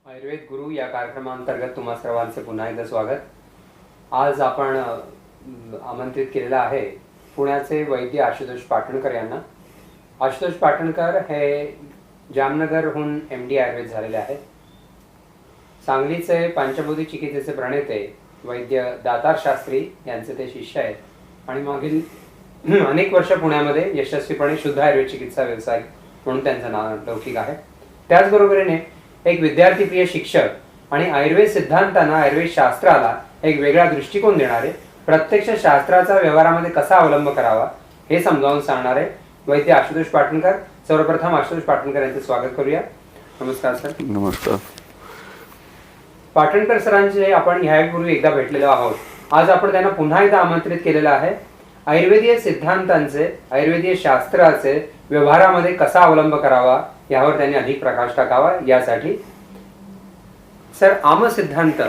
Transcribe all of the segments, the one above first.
आयुर्वेद गुरु या कार्यक्रमांतर्गत तुम्हा सर्वांचे पुन्हा एकदा स्वागत. आज आपण आमंत्रित केलेला आहे पुण्याचे वैद्य आशुतोष पाटणकर यांना. आशुतोष पाटणकर हे जामनगरहून MD आयुर्वेद झालेले आहेत. सांगलीचे पंचभौतिक चिकित्सेचे प्रणेते वैद्य दातार शास्त्री यांचे ते शिष्य आहेत आणि मागील अनेक वर्ष पुण्यामध्ये यशस्वीपणे शुद्ध आयुर्वेद चिकित्सा व्यवसाय म्हणून त्यांचं नाव लौकिक आहे. त्याचबरोबरीने एक विद्यार्थीप्रिय शिक्षक आणि आयुर्वेद सिद्धांतांना, आयुर्वेद शास्त्राला एक वेगळा दृष्टिकोन देणारे, प्रत्यक्ष शास्त्राचा व्यवहारामध्ये कसा अवलंब करावा हे समजावून सांगणारे वैद्य आशुतोष पाटणकर. सर्वप्रथम आशुतोष पाटणकर यांचे स्वागत करूया. नमस्कार सर. नमस्कार. पाटणकर सरांचे आपण ह्यापूर्वी एकदा भेटलेलो आहोत. आज आपण त्यांना पुन्हा एकदा आमंत्रित केलेलं आहे. आयुर्वेदीय सिद्धांतांचे, आयुर्वेदीय शास्त्राचे व्यवहारामध्ये कसा अवलंब करावा यावर त्यांनी अधिक प्रकाश टाकावा यासाठी. सर, आम सिद्धांत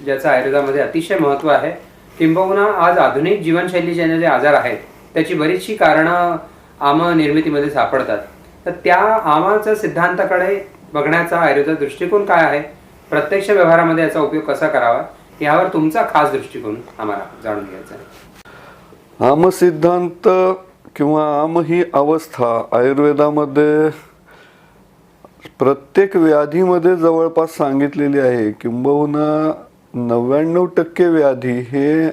ज्याचं आयुर्वेदामध्ये अतिशय महत्त्व आहे, किंबहुना आज आधुनिक जीवनशैलीचे जे आजार आहेत त्याची बरीचशी कारणं आम निर्मितीमध्ये सापडतात. तर त्या आमाच्या सिद्धांताकडे बघण्याचा आयुर्वेदाचा दृष्टिकोन काय आहे, प्रत्यक्ष व्यवहारामध्ये याचा उपयोग कसा करावा यावर तुमचा खास दृष्टिकोन आम्हाला जाणून घ्यायचा आहे. आम सिद्धांत किंवा आम ही अवस्था आयुर्वेदामध्ये प्रत्येक व्याधीमध्ये जवळपास सांगितलेली आहे. किंबहुना 99% व्याधी हे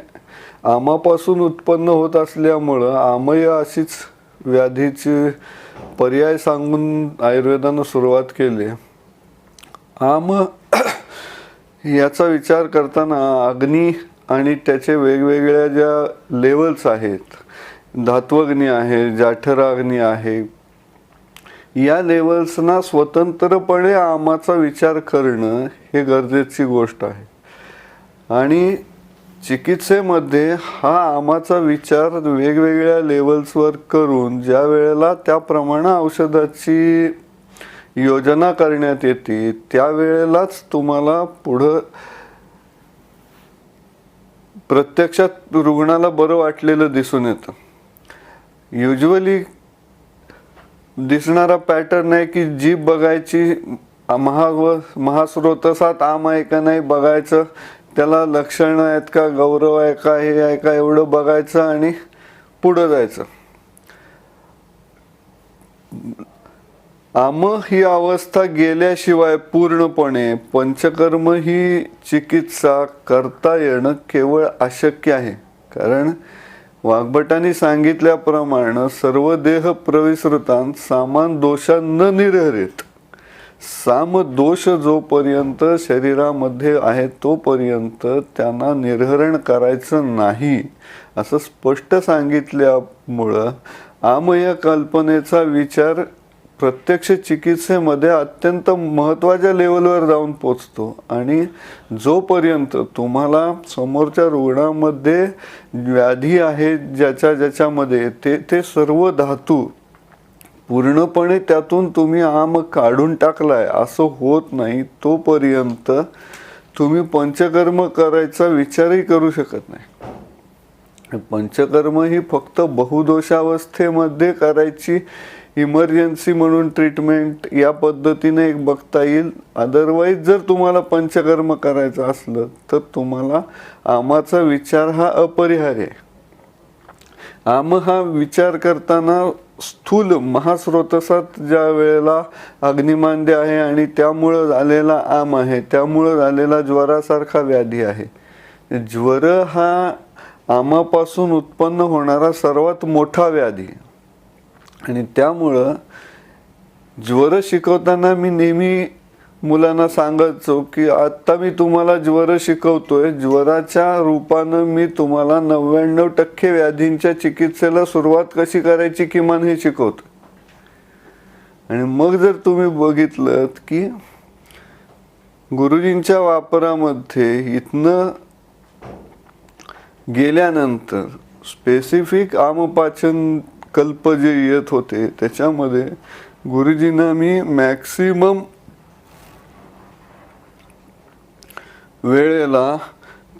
आमापासून उत्पन्न होत असल्यामुळं आमय अशीच व्याधीची पर्याय सांगून आयुर्वेदानं सुरुवात केली. आम याचा विचार करताना अग्नी आणि त्याचे वेगवेगळ्या ज्या लेवल्स आहेत, धात्वग्नी आहे, जाठराग्नी आहे, या लेवल्सना स्वतंत्रपणे आमाचा विचार करणं हे गरजेची गोष्ट आहे. आणि चिकित्सेमध्ये हा आमाचा विचार वेगवेगळ्या लेवल्सवर करून ज्या वेळेला त्याप्रमाणे औषधाची योजना करण्यात येते त्यावेळेलाच तुम्हाला पुढं प्रत्यक्षात रुग्णाला बरं वाटलेलं दिसून येतं. युजली दिसणारा पॅटर्न आहे की जीभ बघायची, महास्रोतसात आम आहे का नाही बघायचं, त्याला लक्षणं आहेत का, गौरव आहे का, हे आहे का, एवढं बघायचं आणि पुढं जायचं. आम ही अवस्था गेल्याशिवाय पूर्णपणे पंचकर्म ही चिकित्सा करता येणं केवळ अशक्य आहे. कारण वाग्भटांनी सांगितल्याप्रमाणे सर्व देह प्रविसृतांत सामान दोषा न निर्हरेत. साम दोष जोपर्यंत शरीरामध्ये आहे तोपर्यंत त्यांना निर्हरण करायचं नाही असं स्पष्ट सांगितल्यामुळं आम या कल्पनेचा विचार प्रत्यक्ष चिकित्सेमध्ये अत्यंत महत्त्वाच्या लेवलवर जाऊन पोचतो. आणि जोपर्यंत तुम्हाला समोरच्या रुग्णामध्ये व्याधी आहे ज्याच्यामध्ये ते सर्व धातू पूर्णपणे त्यातून तुम्ही आम काढून टाकलाय असं होत नाही तोपर्यंत तुम्ही पंचकर्म करायचा विचारही करू शकत नाही. पंचकर्म ही फक्त बहुदोषावस्थेमध्ये करायची इमर्जन्सी म्हणून ट्रीटमेंट या पद्धतीने एक बघता येईल. अदरवाईज जर तुम्हाला पंचकर्म करायचं असलं तर तुम्हाला आमाचा विचार हा अपरिहार्य आहे. आम हा विचार करताना स्थूल महास्रोतसात ज्या वेळेला अग्निमांद्य आहे आणि त्यामुळं झालेला आम आहे, त्यामुळं झालेला ज्वरासारखा व्याधी आहे. ज्वर हा आमापासून उत्पन्न होणारा सर्वात मोठा व्याधी आणि त्यामुळं ज्वर शिकवताना मी नेहमी मुलांना सांगायचो की आत्ता मी तुम्हाला ज्वर शिकवतोय, ज्वराच्या रूपानं मी तुम्हाला 99% व्याधींच्या चिकित्सेला सुरुवात कशी करायची किमान हे शिकवतो. आणि मग जर तुम्ही बघितलं की गुरुजींच्या वापरामध्ये इथनं गेल्यानंतर स्पेसिफिक आमपाचन कल्प जे येत होते त्याच्यामध्ये गुरुजींना मी मॅक्सिमम वेळेला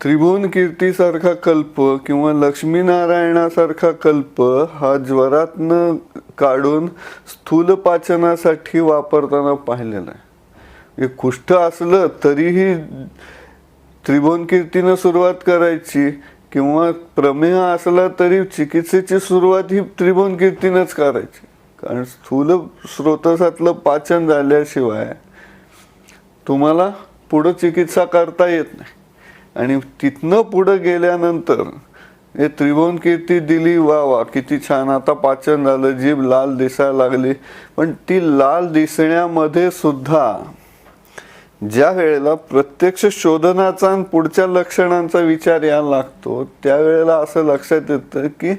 त्रिभुवन कीर्तीसारखा कल्प किंवा लक्ष्मीनारायणासारखा कल्प हा ज्वरातनं काढून स्थूल पाचनासाठी वापरताना पाहिलेला आहे. एक कुष्ठ असलं तरीही त्रिभुवन कीर्तीनं सुरुवात करायची, किंवा प्रमेह असला तरी चिकित्सेची सुरुवात ही त्रिभुवन कीर्तीनंच करायची. कारण स्थूल स्रोतसातलं पाचन झाल्याशिवाय तुम्हाला पुढं चिकित्सा करता येत नाही. आणि तिथनं पुढं गेल्यानंतर हे त्रिभुवन कीर्ती दिली, वा वा किती छान, आता पाचन झालं, जीभ लाल दिसायला लागली. पण ती लाल दिसण्यामध्ये सुद्धा ज्या वेळेला प्रत्यक्ष शोधनाचा आणि पुढच्या लक्षणांचा विचार यायला लागतो, त्यावेळेला असं लक्षात येतं की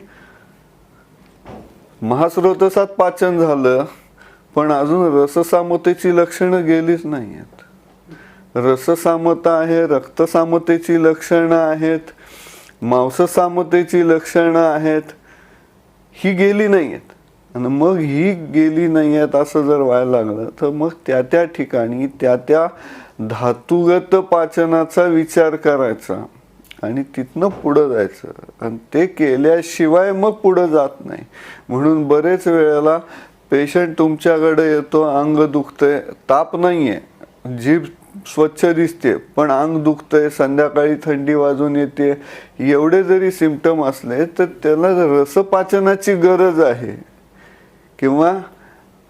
महास्रोतसात पाचन झालं, पण अजून रससामतेची लक्षणं गेलीच नाही आहेत. रससामता आहे, रक्तसामतेची लक्षणं आहेत, मांससामतेची लक्षणं आहेत, ही गेली नाही आहेत. आणि मग ही गेली नाही आहेत असं जर व्हायला लागलं तर मग त्या ठिकाणी त्या धातुगत पाचनाचा विचार करायचा आणि तिथनं पुढं जायचं. आणि ते केल्याशिवाय मग पुढं जात नाही. म्हणून बरेच वेळेला पेशंट तुमच्याकडे येतो, अंग दुखतंय, ताप नाहीये, जीभ स्वच्छ दिसते, पण अंग दुखतंय, संध्याकाळी थंडी वाजून येते, एवढे जरी सिम्पटम असले तर त्याला रसपाचनाची गरज आहे. किंवा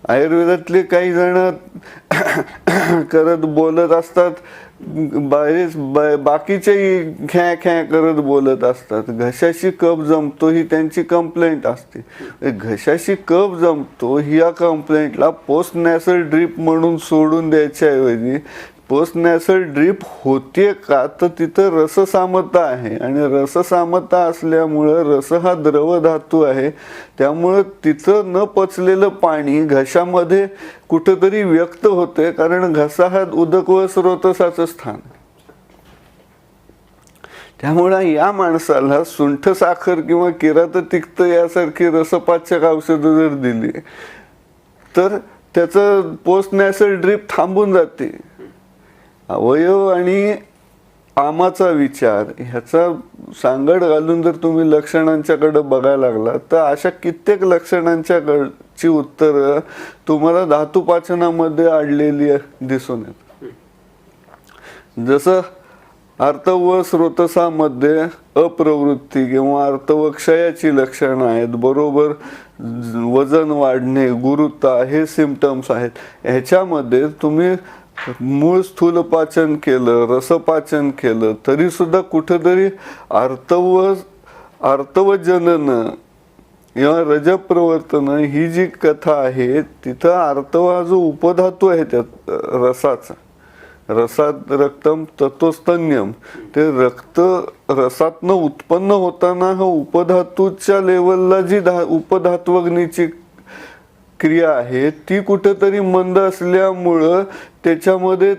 आयुर्वेदातले काही जण करत बोलत असतात, बाकीचेही ख्या ख्या करत बोलत असतात. घशाशी कफ जमतो ही त्यांची कंप्लेंट असते. घशाशी कफ जमतो ही या कंप्लेंटला पोस्ट नॅसल ड्रीप म्हणून सोडून द्यायच्या ऐवजी पोस्ट नॅसल ड्रीप होते का, तर तिथं रससामता आहे. आणि रससामता असल्यामुळं रस हा द्रव धातू आहे, त्यामुळं तिथं न पचलेलं पाणी घशामध्ये कुठंतरी व्यक्त होते, कारण घसा हा उदक व स्रोतसाचं स्थान आहे. त्यामुळं या माणसाला सुंठ साखर किंवा किरात तिक्त यासारखी रसपाचक औषधं जर दिली तर त्याचं पोस्ट नॅसल ड्रीप थांबून जाते. अवयव आणि आमाचा विचार ह्याचा सांगड घालून जर तुम्ही लक्षणांच्याकडे बघायला लागला तर अशा कित्येक लक्षणांच्याकडची उत्तरं तुम्हाला धातुपाचनामध्ये अडलेली दिसून येतात. जसं आर्तव स्रोतसामध्ये अप्रवृत्ती किंवा आर्तव क्षयाची लक्षणं आहेत, बरोबर वजन वाढणे, गुरुता, हे सिम्पटम्स आहेत. ह्याच्यामध्ये तुम्ही मूळ स्थूलपाचन केलं, रसपाचन केलं, तरी सुद्धा कुठंतरी आर्तवजनन किंवा रजप्रवर्तन ही जी कथा आहे, तिथं आर्तव हा जो उपधातू आहे त्यात रसाचा, रसात रक्तम तत्वस्तन्यम, ते रक्त रसातनं उत्पन्न होताना हा उपधातूच्या लेवलला जी उपधात्वग्नीची क्रिया आहे ती कुठेतरी मंद असल्यामुळं त्याच्यामध्ये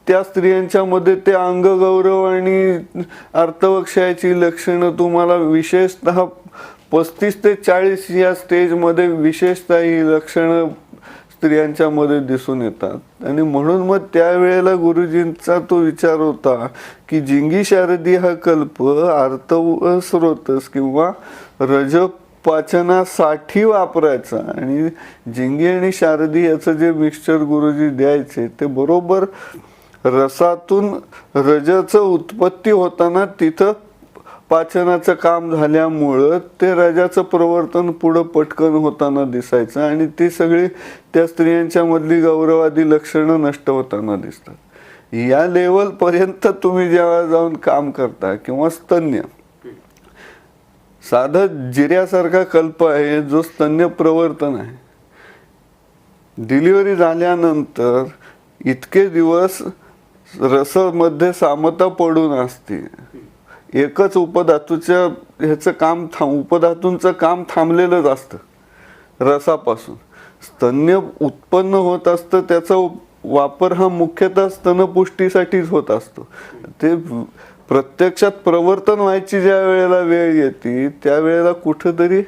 त्या स्त्रियांच्या मध्ये ते अंगगौरव आणि आर्तवक्षयाची लक्षणं तुम्हाला विशेषतः 35 ते 40 या स्टेजमध्ये विशेषतः ही लक्षणं स्त्रियांच्या मध्ये दिसून येतात. आणि म्हणून मग त्यावेळेला गुरुजींचा तो विचार होता की जिंगी शारदी हा कल्प आर्तव स्रोतस किंवा रज पाचनासाठी वापरायचा. आणि जिंगी आणि शारदी याचं जे मिक्सचर गुरुजी द्यायचे ते बरोबर रसातून रजाचं उत्पत्ती होताना तिथं पाचनाचं काम झाल्यामुळं ते रजाचं प्रवर्तन पुढं पटकन होताना दिसायचं आणि ती सगळी त्या स्त्रियांच्या मधली गौरवादी लक्षणं नष्ट होताना दिसतात. या लेवलपर्यंत तुम्ही जेव्हा जाऊन काम करता, किंवा स्तन्य साधं जिऱ्यासारखा कल्प आहे जो स्तन्य प्रवर्तन आहे, डिलिव्हरी झाल्यानंतर इतके दिवस रसामध्ये सामता पडून असते, एकच उपधातूच्या ह्याचं काम उपधातूंचं काम थांबलेलंच असतं रसापासून. स्तन्य उत्पन्न होत असतं, त्याचा वापर हा मुख्यतः स्तनपुष्टीसाठीच होत असतो. ते प्रत्यक्षात प्रवर्तन व्हायची ज्या वेळेला वेळ येते त्यावेळेला कुठंतरी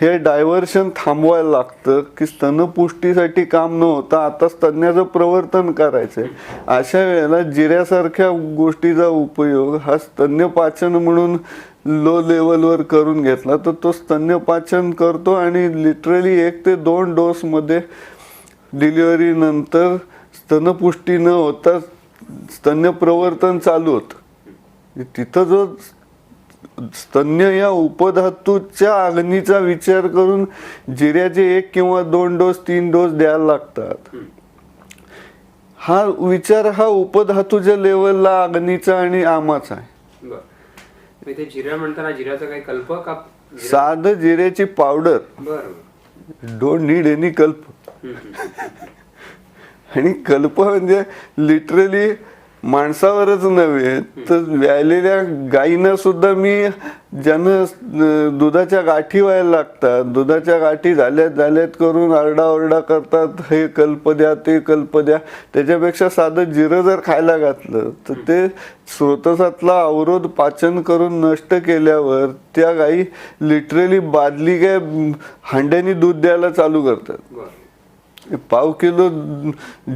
हे डायव्हर्शन थांबवायला लागतं की स्तनपुष्टीसाठी काम न होता आता स्तन्याचं प्रवर्तन करायचंय. अशा वेळेला जिऱ्यासारख्या गोष्टीचा उपयोग हा स्तन्यपाचन म्हणून लो लेवलवर करून घेतला तर तो स्तन्यपाचन करतो आणि लिटरली 1 ते 2 डोसमध्ये डिलिव्हरी नंतर स्तनपुष्टी न होता स्तन्य प्रवर्तन चालू होतं. तिथं जो स्तन्य या उपधातूच्या अग्नीचा विचार करून जिऱ्याचे 1 किंवा 2 डोस 3 डोस द्यायला लागतात. हा विचार हा उपधातूच्या लेवलला अग्नीचा आणि आमाचा आहे. बरं, इथे जिरा म्हणताना जिऱ्याचा काही कल्प का साधं जिऱ्याची पावडर. बरं, डोंट नीड एनी कल्प. आणि कल्प म्हणजे लिटरली माणसावरच नव्हे तर व्यालेल्या गायींना सुद्धा मी ज्यानं दुधाच्या गाठी व्हायला लागतात, दुधाच्या गाठी झाल्यात करून आरडाओरडा करतात, हे कल्प द्या ते कल्प द्या. त्याच्यापेक्षा साधं जिरं जर खायला घातलं तर ते स्रोतसातला अवरोध पाचन करून नष्ट केल्यावर त्या गायी लिटरली बादली काय हांड्यानी दूध द्यायला चालू करतात. पाव किलो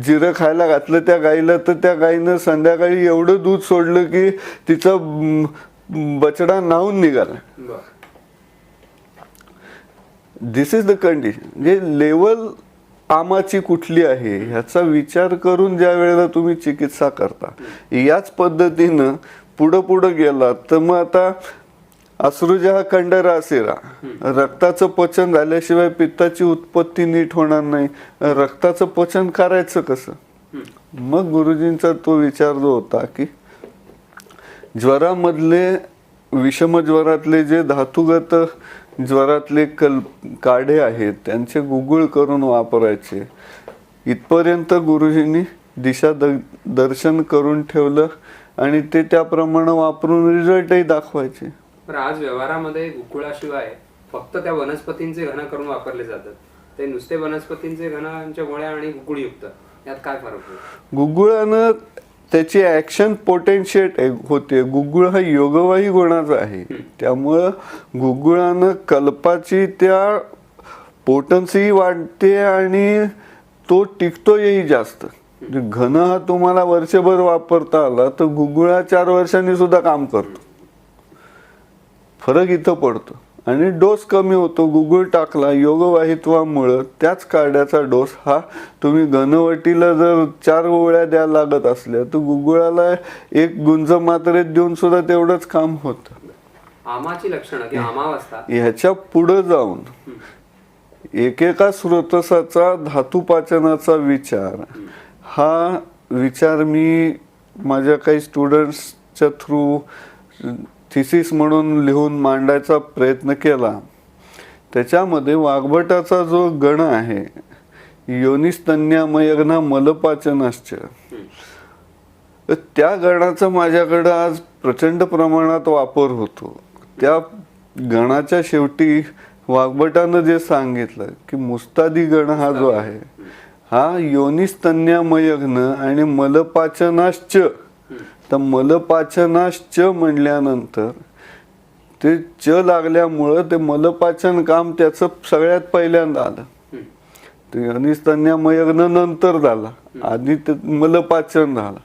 जिरं खायला घातलं त्या गाईला तर त्या गाईनं संध्याकाळी एवढं दूध सोडलं की तिचा बछडा न्हाऊन निघाला. दिस इज द कंडिशन. म्हणजे लेवल आमाची कुठली आहे ह्याचा विचार करून ज्या वेळेला तुम्ही चिकित्सा करता, याच पद्धतीनं पुढं गेला तर मग आता अश्रुजा कंडरा असेरा, रक्ताचं पचन झाल्याशिवाय पित्ताची उत्पत्ती नीट होणार नाही. रक्ताचं पचन करायचं कसं? मग गुरुजींचा तो विचार जो होता की ज्वरामधले विषम ज्वरातले जे धातुगत ज्वरातले काढे आहेत त्यांचे गुगुळ करून वापरायचे. इथपर्यंत गुरुजींनी दिशा दर्शन करून ठेवलं आणि ते त्याप्रमाणे वापरून रिझल्टही दाखवायचे. पण आज व्यवहारामध्ये गुकुळाशिवाय फक्त त्या वनस्पतींचे घन करून वापरले जातात. ते नुसते वनस्पतींचे घनांच्या गोळ्या आणि गुकुळयुक्त, यात काय फरक होतो? गुगुळानं त्याची ऍक्शन पोटेन्शिएट होते. गुगुळ हा योगवाही गुणाचा आहे, त्यामुळं गुगुळानं कल्पाची त्या पोटन्सी वाढते आणि तो टिकतोही जास्त. घन हा तुम्हाला वर्षभर वापरता आला तर गुगुळा 4 वर्षांनी सुद्धा काम करतो. फरक इथं पडतो आणि डोस कमी होतो. गुगुळ टाकला योगवाहित्वामुळं त्याच काड्याचा डोस हा तुम्ही घनवटीला जर 4 गोळ्या द्यायला लागत असल्या तर गुगुळाला 1 गुंज मात्रेत देऊन सुद्धा तेवढंच काम होतं. आमाची लक्षणं किंवा आमावस्था ह्याच्या पुढे जाऊन एकेका स्रोतसाचा धातुपाचनाचा विचार, हा विचार मी माझ्या काही स्टुडंट्सच्या थ्रू थिसिस म्हणून लिहून मांडायचा प्रयत्न केला. त्याच्यामध्ये वाघभटाचा जो गण आहे योनिस्तन्यामयग्ना मलपाचनाश्च, त्या गणाचा माझ्याकडं आज प्रचंड प्रमाणात वापर होतो. त्या गणाच्या शेवटी वाघभटानं जे सांगितलं की मुस्तादी गण हा जो आहे हा योनिस्तन्यामयग्न आणि मलपाचनाश्च, तर मलपाचनाश्च म्हणल्यानंतर ते च लागल्यामुळं ते मलपाचन काम त्याचं सगळ्यात पहिल्यांदा आलं. ते योनिस्तन्यामयग्न नंतर झाला, आधी ते मलपाचन झालं.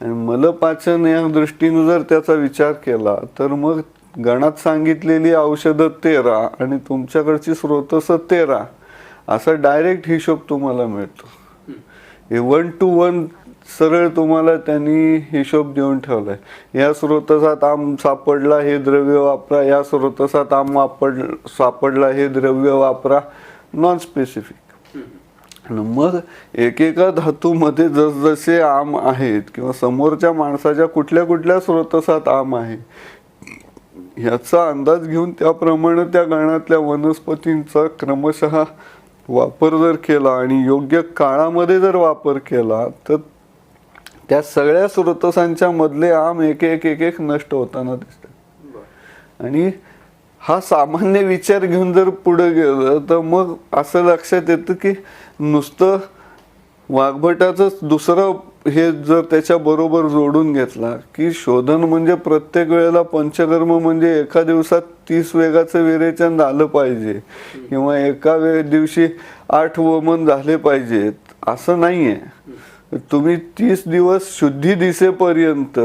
आणि मलपाचन या दृष्टीने जर त्याचा विचार केला तर मग गणात सांगितलेली औषधं 13 आणि तुमच्याकडची स्रोतस 13 असा डायरेक्ट हिशोब तुम्हाला मिळतो. हे 1 to 1 सरळ तुम्हाला त्यांनी हिशोब देऊन ठेवलाय. या स्रोतसात आम सापडला हे द्रव्य वापरा, या स्रोतसात आम सापडला हे द्रव्य वापरा, नॉन स्पेसिफिक. मग एकेका धातूमध्ये जसजसे आम आहेत किंवा समोरच्या माणसाच्या कुठल्या कुठल्या स्रोतसात आम आहे ह्याचा अंदाज घेऊन त्याप्रमाणे त्या गणातल्या वनस्पतींचा क्रमशः वापर जर केला आणि योग्य काळामध्ये जर वापर केला तर त्या सगळ्या स्रोतसांच्या मधले आम एक एक नष्ट होताना दिसतात. आणि हा सामान्य विचार घेऊन जर पुढे गेलं तर मग असं लक्षात येतं की नुसतं वाघभटाचं दुसरं हे जर त्याच्या बरोबर जोडून घेतला की शोधन म्हणजे प्रत्येक वेळेला पंचकर्म म्हणजे एका दिवसात 30 वेगाचं विरेचन झालं पाहिजे किंवा एका दिवशी 8 वमन झाले पाहिजेत असं नाहीये. तुम्ही 30 दिवस शुद्धी दिसेपर्यंत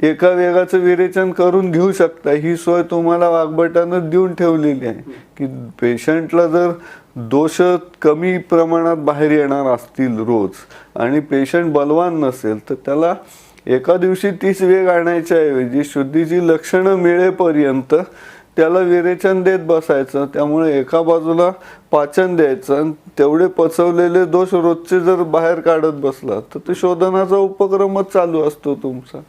एका वेगाचं विरेचन करून घेऊ शकता. ही सोय तुम्हाला वाघभटानं देऊन ठेवलेली आहे की पेशंटला जर दोष कमी प्रमाणात बाहेर येणार असतील रोज आणि पेशंट बलवान नसेल तर त्याला एका दिवशी 30 वेग आणायच्या ऐवजी शुद्धीची लक्षणं मिळेपर्यंत त्याला विरेचन देत बसायचं. त्यामुळे एका बाजूला पाचन द्यायचं आणि तेवढे पचवलेले दोष रोजचे जर बाहेर काढत बसला तर ते शोधनाचा उपक्रमच चालू असतो तुमचा.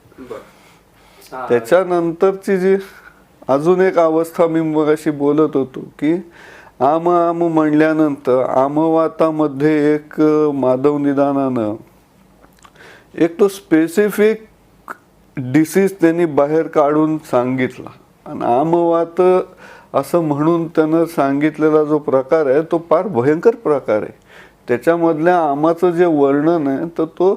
त्याच्यानंतरची जी अजून एक अवस्था मी मगाशी बोलत होतो की आम म्हणल्यानंतर आमवातामध्ये एक माधव निदानानं एक तो स्पेसिफिक डिसीज त्यांनी बाहेर काढून सांगितला आणि आमवात असं म्हणून त्यानं सांगितलेला जो प्रकार आहे तो फार भयंकर प्रकार आहे. त्याच्यामधल्या आमाचं जे वर्णन आहे तर तो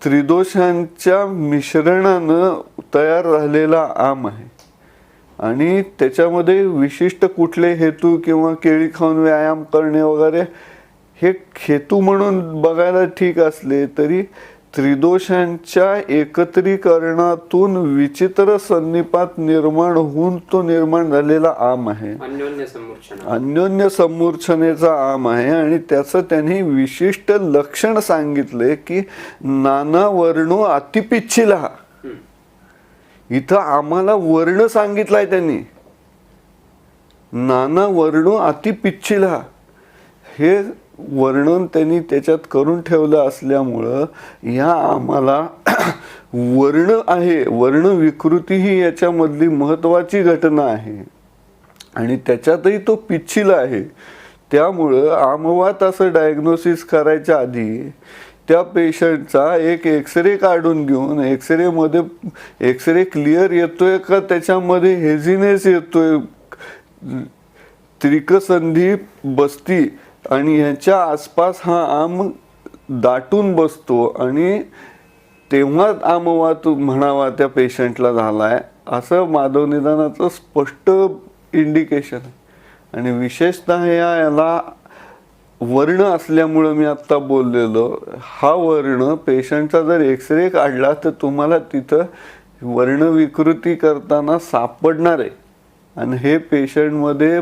त्रिदोषांच्या मिश्रणानं तयार झालेला आम आहे आणि त्याच्यामध्ये विशिष्ट कुठले हेतू किंवा केळी खाऊन व्यायाम करणे वगैरे हे हेतू म्हणून बघायला ठीक असले तरी त्रिदोषांच्या एकत्रीकरणातून विचित्र सन्निपात निर्माण होऊन तो निर्माण झालेला आम आहे. अन्योन्य समूर्छनेचा आम आहे आणि त्याचं त्यांनी विशिष्ट लक्षण सांगितले की नाना वर्णो अतिपिच्छिला. इथं आम्हाला वर्ण सांगितलाय त्यांनी, नाना वर्णो अतिपिच्छिला हे वर्णन त्यांनी त्याच्यात करून ठेवलं असल्यामुळं या आम्हाला वर्ण आहे, वर्ण विकृती ही याच्यामधली महत्वाची घटना आहे आणि त्याच्यातही तो पिच्छिला आहे. त्यामुळं आमवात असं डायग्नोसिस करायच्या आधी त्या पेशंटचा एक एक्सरे काढून घेऊन एक्सरे क्लिअर येतोय का त्याच्यामध्ये हेझिनेस येतोय, त्रिकसंधी बसती आणि ह्याच्या आसपास हा आम दाटून बसतो आणि तेव्हा आमवात म्हणावा त्या पेशंटला झालाय असं माधव निदानाचं स्पष्ट इंडिकेशन आहे. आणि विशेषतः याला वर्ण असल्यामुळं मी आत्ता बोललेलो हा वर्ण पेशंटचा जर एक्सरे काढला तर तुम्हाला तिथं वर्ण विकृती करताना सापडणार आहे आणि हे पेशंटमध्ये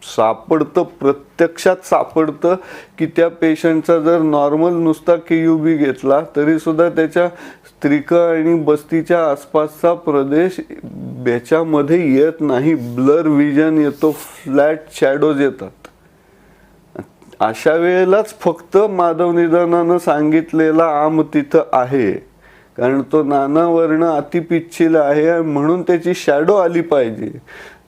सापडतं, प्रत्यक्षात सापडतं की त्या पेशंटचा जर नॉर्मल नुसता KUB घेतला तरी सुद्धा त्याच्या स्त्रिक आणि बस्तीच्या आसपासचा प्रदेश याच्यामध्ये येत नाही, ब्लर विजन येतो, फ्लॅट शॅडोज येतात. अशा वेळेलाच फक्त माधव निदानानं सांगितलेला आम तिथं आहे कारण तो नाना वर्ण अतिपिच्छिला आहे म्हणून त्याची शॅडो आली पाहिजे.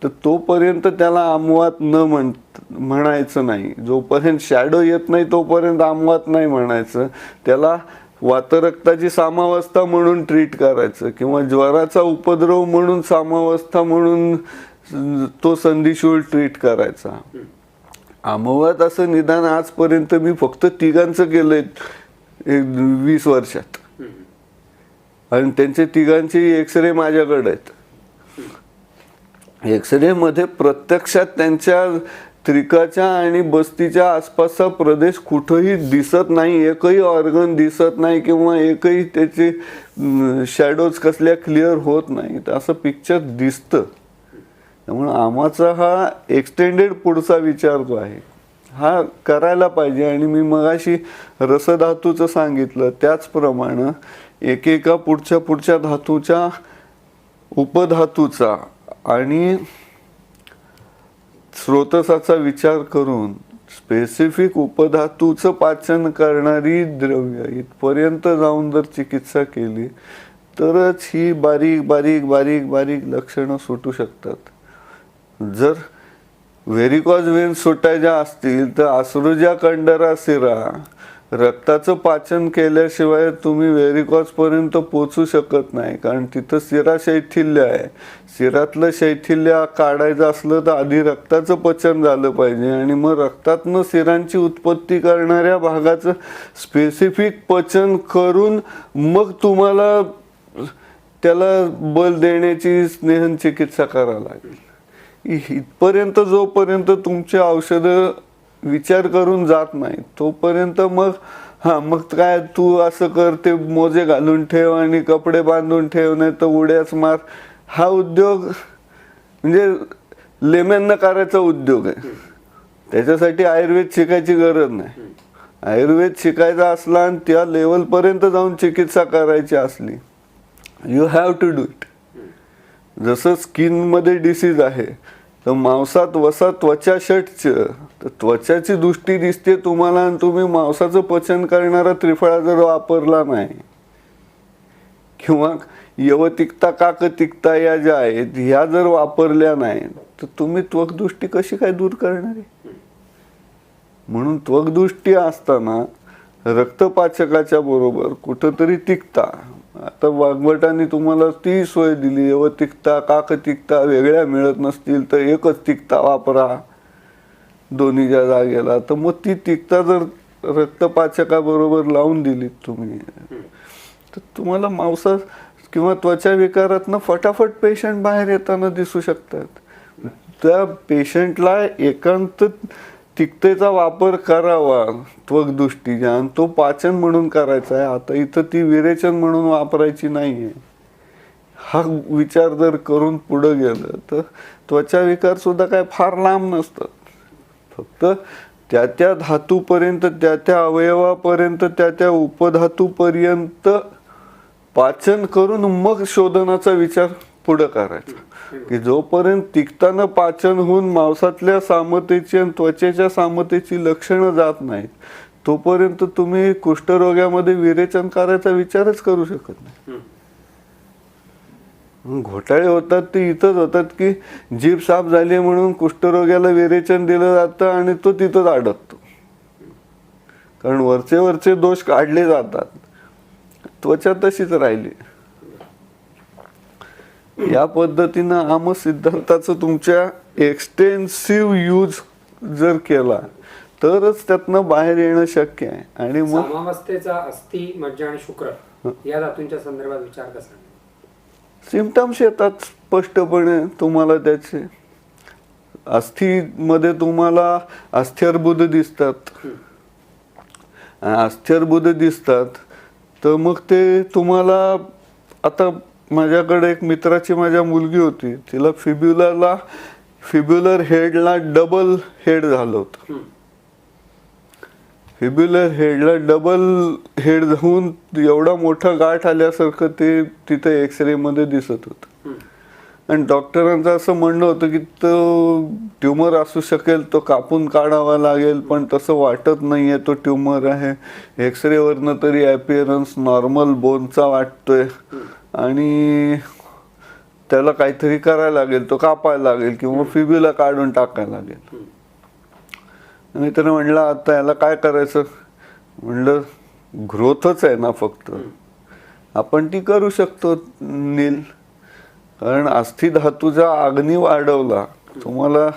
तर तोपर्यंत त्याला आमवात म्हणायचं नाही, जोपर्यंत शॅडो येत नाही तोपर्यंत आमवात नाही म्हणायचं, त्याला वातरक्ताची सामावस्था म्हणून ट्रीट करायचं किंवा ज्वराचा उपद्रव म्हणून सामावस्था म्हणून तो संधिशूळ ट्रीट करायचा. आमवात असं निदान आजपर्यंत मी फक्त तिघांचं केलंय 20 वर्षात आणि त्यांचे तिघांचे एक्सरे माझ्याकडे आहेत. एक्सरे मध्ये प्रत्यक्षात त्यांच्या त्रिकाच्या आणि बस्तीच्या आसपासचा प्रदेश कुठंही दिसत नाही, एकही ऑर्गन दिसत नाही किंवा एकही त्याचे शॅडोज कसल्या क्लिअर होत नाहीत असं पिक्चर दिसतं. त्यामुळे आमाचा हा एक्सटेंडेड पुढचा विचार जो आहे हा करायला पाहिजे. आणि मी मगाशी रसधातूचं सांगितलं त्याचप्रमाणे एकेका पुढच्या धातूच्या उपधातूचा आणि स्रोतसाचा विचार करून स्पेसिफिक उपधातूचं पाचन करणारी द्रव्य इथपर्यंत जाऊन जर चिकित्सा केली तरच ही बारीक बारीक बारीक बारीक लक्षणं सुटू शकतात. जर व्हेरिकॉज व्हेन्स सुटायच्या असतील तर अश्रुजा कंडरा सिरा रक्ताचं पाचन केल्याशिवाय तुम्ही व्हेरिकॉज पर्यंत पोचू शकत नाही कारण तिथं शिरा शैथिल्य आहे. शिरातलं शैथिल्य काढायचं असलं तर आधी रक्ताचं पचन झालं पाहिजे आणि मग रक्तातनं शिरांची उत्पत्ती करणाऱ्या भागाचं स्पेसिफिक पचन करून मग तुम्हाला त्याला बल देण्याची स्नेहन चिकित्सा करावी लागेल. इथपर्यंत जोपर्यंत तुमचे औषधं विचार करून जात नाही तोपर्यंत मग काय तू असं कर, ते मोजे घालून ठेव आणि कपडे बांधून ठेव नाही तर उड्याच मार, हा उद्योग म्हणजे लेम्यांना करायचा उद्योग आहे. त्याच्यासाठी आयुर्वेद शिकायची गरज नाही. आयुर्वेद शिकायचा असला आणि त्या लेवलपर्यंत जाऊन चिकित्सा करायची असली, you have to do it. जसं स्किनमध्ये डिसीज आहे, तर मांसात वसा त्वचा षटच, तर त्वचाची दृष्टी दिसते तुम्हाला आणि तुम्ही मांसाचं पचन करणारा त्रिफळा जर वापरला नाही किंवा यवतिकता काकतिकता या ज्या आहेत ह्या जर वापरल्या नाही, तर तुम्ही त्वकदृष्टी कशी काय दूर करणार आहे? म्हणून त्वकदृष्टी असताना रक्तपाचकाच्या बरोबर कुठंतरी तिक्ता, आता वाग्भटांनी तुम्हाला ती सोय दिली, यवतिकता काकतिकता वेगळ्या मिळत नसतील तर एकच तिक्ता वापरा दोन्हीच्या जागेला, तर मग ती तिक्ता जर रक्तपाचकाबरोबर लावून दिली तुम्ही, तर तुम्हाला मांसा किंवा त्वचा विकारातनं फटाफट पेशंट बाहेर येताना दिसू शकतात. त्या पेशंटला एकांत तिक्तेचा वापर करावा त्वकदृष्टीच्या, आणि तो पाचन म्हणून करायचा आहे. आता इथं ती विरेचन म्हणून वापरायची नाहीये. हा विचार जर करून पुढे गेलं तर त्वचा विकार सुद्धा काय फार लांब नसतात. फक्त त्या त्या धातूपर्यंत, त्या त्या अवयवापर्यंत, त्या त्या उपधातूपर्यंत पाचन करून मग शोधनाचा विचार पुढे करायचा. की जोपर्यंत तिक्तानं पाचन होऊन मांसातल्या सामतेची आणि त्वचेच्या सामतेची लक्षणं जात नाहीत, तोपर्यंत तुम्ही कुष्ठरोग्यामध्ये विरेचन करायचा विचारच करू शकत नाही. घोटाळे होतात ते इथंच होतात की जीभ साफ झाली म्हणून कुष्ठरोग्याला विरेचन दिलं जातं आणि तो तिथंच अडकतो. कारण वरचे वरचे दोष काढले जातात, त्वचा तशीच राहिली. या पद्धतीनं आम सिद्धांताचं तुमच्या एक्सटेन्सिव्ह यूज जर केला तरच त्यातनं बाहेर येणं शक्य आहे. आणि मग सामावस्थेचा अस्थि, मज्जा आणि शुक्र या धातूंच्या संदर्भात विचार कसा? सिम्पटम्स येतात स्पष्टपणे तुम्हाला त्याचे. अस्थीमध्ये तुम्हाला अस्थिअर्बुद दिसतात. अस्थिअर्बुद दिसतात तर मग ते तुम्हाला, आता माझ्याकडे एक मित्राची माझ्या मुलगी होती, तिला फिब्युलर हेडला डबल हेड झालं होतं. फिब्युलर हेडला डबल हेड होऊन एवढा मोठा गाठ आल्यासारखं ते तिथे एक्सरे मध्ये दिसत होतं. आणि डॉक्टरांचं असं म्हणणं होतं की तो ट्यूमर असू शकेल, तो कापून काढावा लागेल, पण तसं वाटत नाहीये तो ट्यूमर आहे. एक्सरेवरनं तरी ॲपिअरन्स नॉर्मल बोनचा वाटतोय आणि त्याला काहीतरी करायला लागेल, तो कापायला लागेल किंवा फिब्युला काढून टाकायला लागेल. मी त्यानं म्हणलं आता याला काय करायचं? म्हणलं ग्रोथच आहे ना फक्त, आपण ती करू शकतो नील. कारण अस्थि धातूचा अग्नी वाढवला तुम्हाला,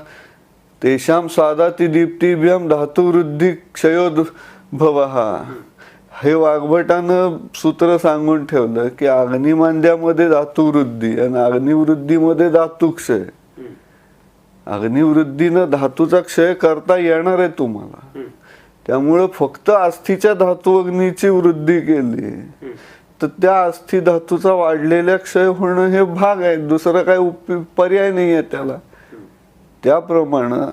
तेषाम सादाती दीप्तिभ्याम धातुवृद्धी क्षयोद्भवः, हे वाग्भटानं सूत्र सांगून ठेवलं की अग्निमांद्यामध्ये धातुवृद्धी आणि अग्निवृद्धीमध्ये धातुक्षय. अग्निवृद्धीनं धातूचा क्षय करता येणार आहे तुम्हाला. त्यामुळं फक्त अस्थीच्या धातू अग्नीची वृद्धी केली तर त्या अस्थि धातूचा वाढलेल्या क्षय होणं हे भाग आहे, दुसरा काही पर्याय नाही आहे त्याला. त्याप्रमाणे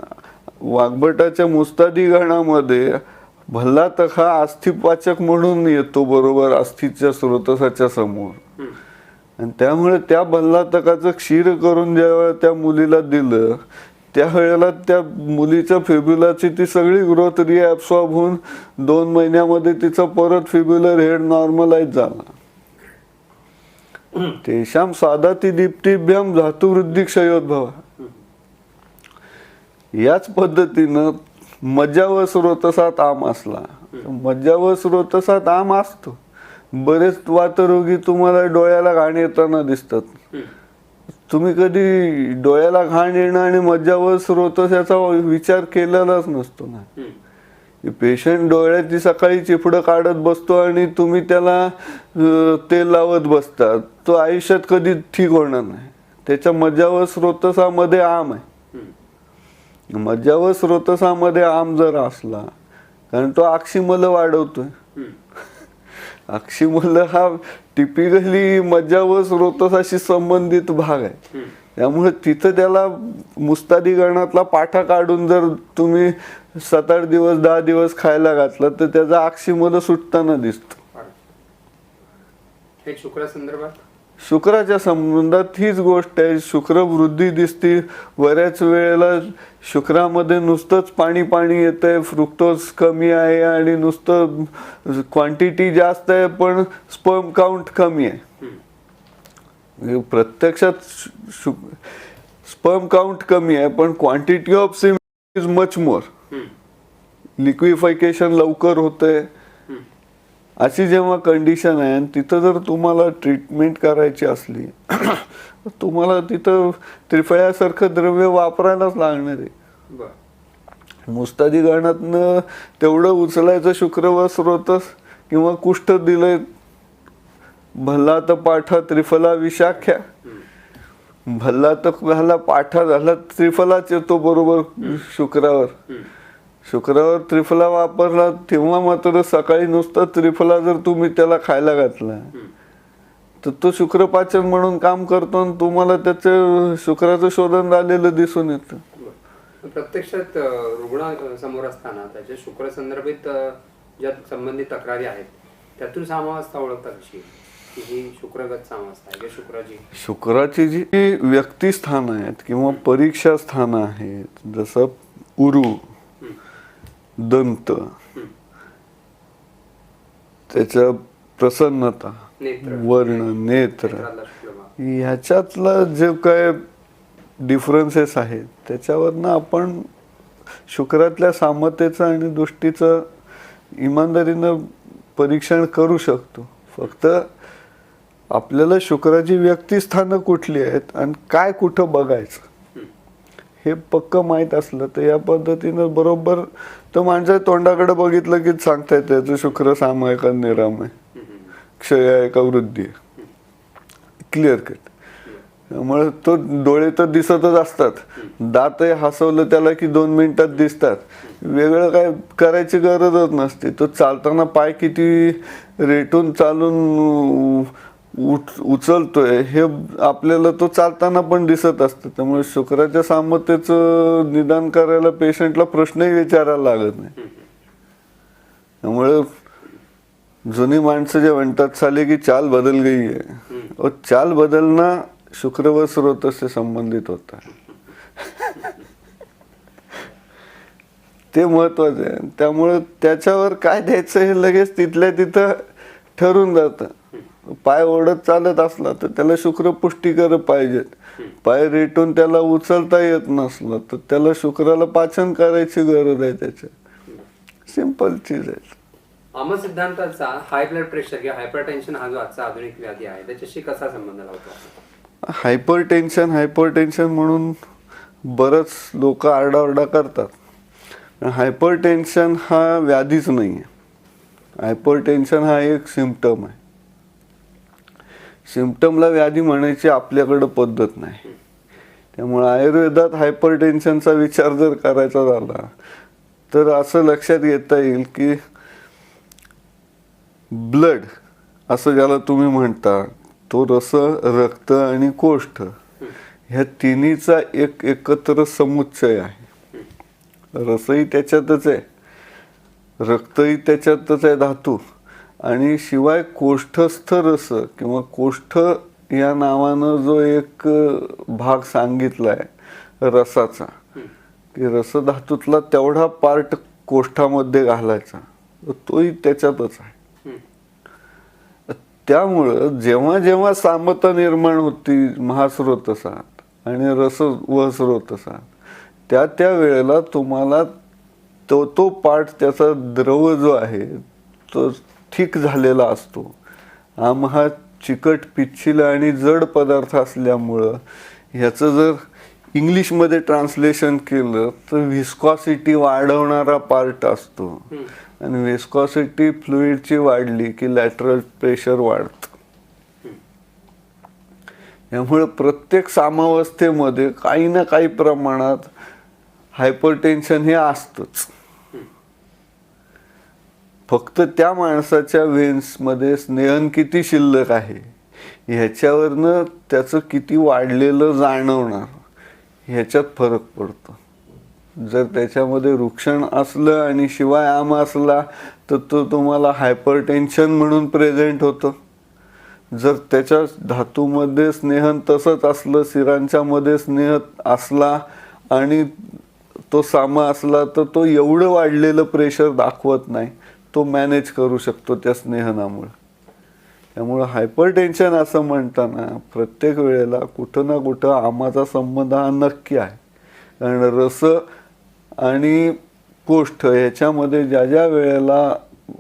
वाग्भटाच्या मुस्तादी गणामध्ये भल्ला तखा अस्थिपाचक म्हणून येतो बरोबर अस्थिच्या स्रोतसाच्या समोर. आणि त्यामुळे त्या भल्लातकाचं क्षीर करून जेव्हा त्या मुलीला दिलं त्यावेळेला त्या मुलीच्या फिब्युलाची ती सगळी ग्रोथ रिॲब्सॉर्ब होऊन 2 महिन्यामध्ये तिचा परत फिब्युलर हेड नॉर्मलाइज झाला. तेषाम सादाती दीप्तिभ्याम धातुवृद्धी क्षयोद्भव. याच पद्धतीनं मज्जा व स्रोतसात आम असला, मज्जा व स्रोतसात आम असतो. बरेच वातरोगी तुम्हाला डोळ्याला घाण येताना दिसतात. तुम्ही कधी डोळ्याला घाण येणं आणि मज्जा व स्रोतस याचा विचार केलेलाच नसतो ना. पेशंट डोळ्याची सकाळी चिफडं काढत बसतो आणि तुम्ही त्याला तेल लावत बसतात, तो आयुष्यात कधी ठीक होणार नाही. त्याच्या मज्जा व स्रोतसामध्ये आम आहे. मज्जा व स्रोतसामध्ये आम जर असला, कारण तो अक्षिमल वाढवतोय, अक्षिमल हा टिपिकली मज्जा व स्रोतसाशी संबंधित भाग आहे. त्यामुळे तिथं त्याला मुस्तादी गणातला पाठा काढून जर तुम्ही 7-8 दिवस 10 दिवस खायला घातलं तर त्याचा अक्षिमल सुटताना दिसतो. हे शुक्र संदर्भात शुक्राच्या संबंधात हीच गोष्ट आहे. शुक्र वृद्धी दिसते. बऱ्याच वेळेला शुक्रामध्ये नुसतंच पाणी पाणी येतंय, फ्रुक्टोज कमी आहे आणि नुसतं क्वांटिटी जास्त आहे पण स्पर्म काउंट कमी आहे. प्रत्यक्षात स्पर्म काउंट कमी आहे पण quantity of semen is much more. Liquefaction लवकर होतंय. अशी जेव्हा कंडिशन आहे आणि तिथं जर तुम्हाला ट्रीटमेंट करायची असली तुम्हाला तिथं त्रिफळ्यासारखं द्रव्य वापरायलाच लागणार आहे. मुस्तादी गणातनं तेवढं उचलायचं शुक्र व स्रोतस किंवा कुष्ठ दिलंय. भल्ला तर पाठा त्रिफला विशाख्या. भल्ला तर झाला पाठा झाला त्रिफलाच येतो बरोबर शुक्रावर. शुक्रावर त्रिफला वापरला तेव्हा मात्र सकाळी नुसतं त्रिफला जर तुम्ही त्याला खायला घातला तर तो शुक्रपाचन म्हणून काम करतो आणि तुम्हाला त्याचं शुक्राचं शोधन झालेलं दिसून येतं. प्रत्यक्षात रुग्ण समोर असताना त्याच्या शुक्र संदर्भित ज्या संबंधित तक्रारी आहेत त्यातून सामावस्था ओळखता कशी की ही शुक्रगत सामावस्था आहे शुक्राची. शुक्राची जी व्यक्तिस्थानं आहेत किंवा परीक्षा स्थानं आहेत जसं उरू, दंत, त्याच्या प्रसन्नता, वर्ण, नेत्र ह्याच्यातला जे काय डिफरन्सेस आहेत त्याच्यावरनं आपण शुक्रातल्या सामर्थ्याचं आणि दृष्टीचं इमानदारीनं परीक्षण करू शकतो. फक्त आपल्याला शुक्राची व्यक्तिस्थानं कुठली आहेत आणि काय कुठं बघायचं हे पक्क माहीत असलं तर या पद्धतीनं बरोबर तर माणसं तोंडाकडे बघितलं की सांगता येतं याचं शुक्र साम आहे का निराम आहे, क्षय आहे का वृद्धी आहे, क्लिअर कट. त्यामुळे तो डोळे तर दिसतच असतात, दातही हसवलं त्याला की 2 मिनिटात दिसतात. वेगळं काय करायची गरजच नसते. तो चालताना पाय किती रेटून चालून उचलतोय हे आपल्याला तो चालताना पण दिसत असतं. त्यामुळे शुक्राच्या सामर्थ्याचं निदान करायला पेशंटला प्रश्नही विचारायला लागत नाही. त्यामुळे जुनी माणसं जे म्हणतात चाले की चाल बदल गई है, और चाल बदलना शुक्र व स्रोत से संबंधित होता है. ते महत्वाचं आहे. त्यामुळे त्याच्यावर काय द्यायचं हे लगेच तिथल्या तिथं ठरून जातं. पाय ओढत चालत असला तर त्याला शुक्र पुष्टीकर पाहिजेत. पाय रेटून त्याला उचलता येत नसलं तर त्याला शुक्राला पाचन करायची गरज आहे. त्याच्यात सिंपल चीज आहे. आम सिद्धांताचा हाय ब्लड प्रेशर किंवा हायपरटेन्शन हा जो आजचा आधुनिक व्याधी आहे त्याच्याशी कसा संबंध लावतो? हायपरटेन्शन म्हणून बरंच लोक आरडाओरडा करतात. हायपरटेन्शन हा व्याधीच नाही आहे. हायपरटेन्शन हा एक सिम्पटम आहे. सिम्पटमला व्याधी म्हणायची आपल्याकडं पद्धत नाही. त्यामुळे आयुर्वेदात हायपरटेन्शनचा विचार जर करायचा झाला तर असं लक्षात येता येईल की ब्लड असं ज्याला तुम्ही म्हणता तो रस, रक्त आणि कोष्ठ ह्या तिन्हीचा एक एकत्र समुच्चय आहे. रसही त्याच्यातच आहे, रक्तही त्याच्यातच आहे धातू, आणि शिवाय कोष्ठस्थ रस किंवा कोष्ठ या नावानं जो एक भाग सांगितलाय रसाचा की रसधातूतला तेवढा पार्ट कोष्ठामध्ये घालायचा तोही त्याच्यातच आहे. त्यामुळं जेव्हा जेव्हा सामता निर्माण होती महास्रोतसात आणि रस व स्रोतसात त्या त्या वेळेला तुम्हाला तो पार्ट त्याचा द्रव जो आहे तो ठीक झालेला असतो. हा चिकट, पिच्छील आणि जड पदार्थ असल्यामुळं ह्याचं जर इंग्लिशमध्ये ट्रान्सलेशन केलं तर व्हिस्कॉसिटी वाढवणारा पार्ट असतो. आणि व्हिस्कॉसिटी फ्लुइडची वाढली की लॅटरल प्रेशर वाढतं. यामुळे प्रत्येक सामावस्थेमध्ये काही ना काही प्रमाणात हायपरटेन्शन हे असतंच. फक्त त्या माणसाच्या व्हेन्समध्ये स्नेहन किती शिल्लक आहे ह्याच्यावरनं त्याचं किती वाढलेलं जाणवणार ह्याच्यात फरक पडतो. जर त्याच्यामध्ये वृक्षण असलं आणि शिवाय आम असला तर तो तुम्हाला हायपरटेन्शन म्हणून प्रेझेंट होतं. जर त्याच्या धातूमध्ये स्नेहन तसंच असलं, शिरांच्या मध्ये स्नेह असला आणि तो सामा असला तर तो एवढं वाढलेलं प्रेशर दाखवत नाही, तो मॅनेज करू शकतो त्या स्नेहनामुळे. त्यामुळं हायपरटेन्शन असं म्हणताना प्रत्येक वेळेला कुठं ना कुठं आमाचा संबंध हा नक्की आहे. कारण रस आणि कोष्ठ ह्याच्यामध्ये ज्या ज्या वेळेला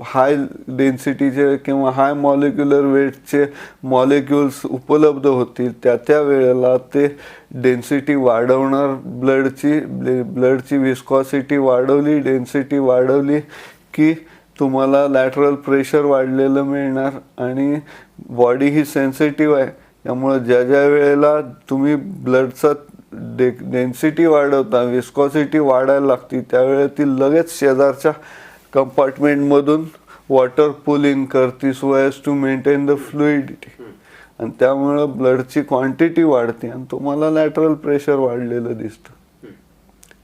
हाय डेन्सिटीचे किंवा हाय मॉलिक्युलर वेटचे मॉलिक्युल्स उपलब्ध होतील त्या त्या वेळेला ते डेन्सिटी वाढवणार. ब्लडची विस्कॉसिटी वाढवली, डेन्सिटी वाढवली की तुम्हाला लॅटरल प्रेशर वाढलेलं मिळणार. आणि बॉडी ही सेन्सिटिव्ह आहे, त्यामुळे ज्या ज्या वेळेला तुम्ही ब्लडचा डेन्सिटी वाढवता, विस्कॉसिटी वाढायला लागते, त्यावेळेला ती लगेच शेजारच्या कंपार्टमेंटमधून वॉटर पुल इन करते so as to maintain the fluidity. आणि त्यामुळं ब्लडची क्वांटिटी वाढते आणि तुम्हाला लॅटरल प्रेशर वाढलेलं दिसतं.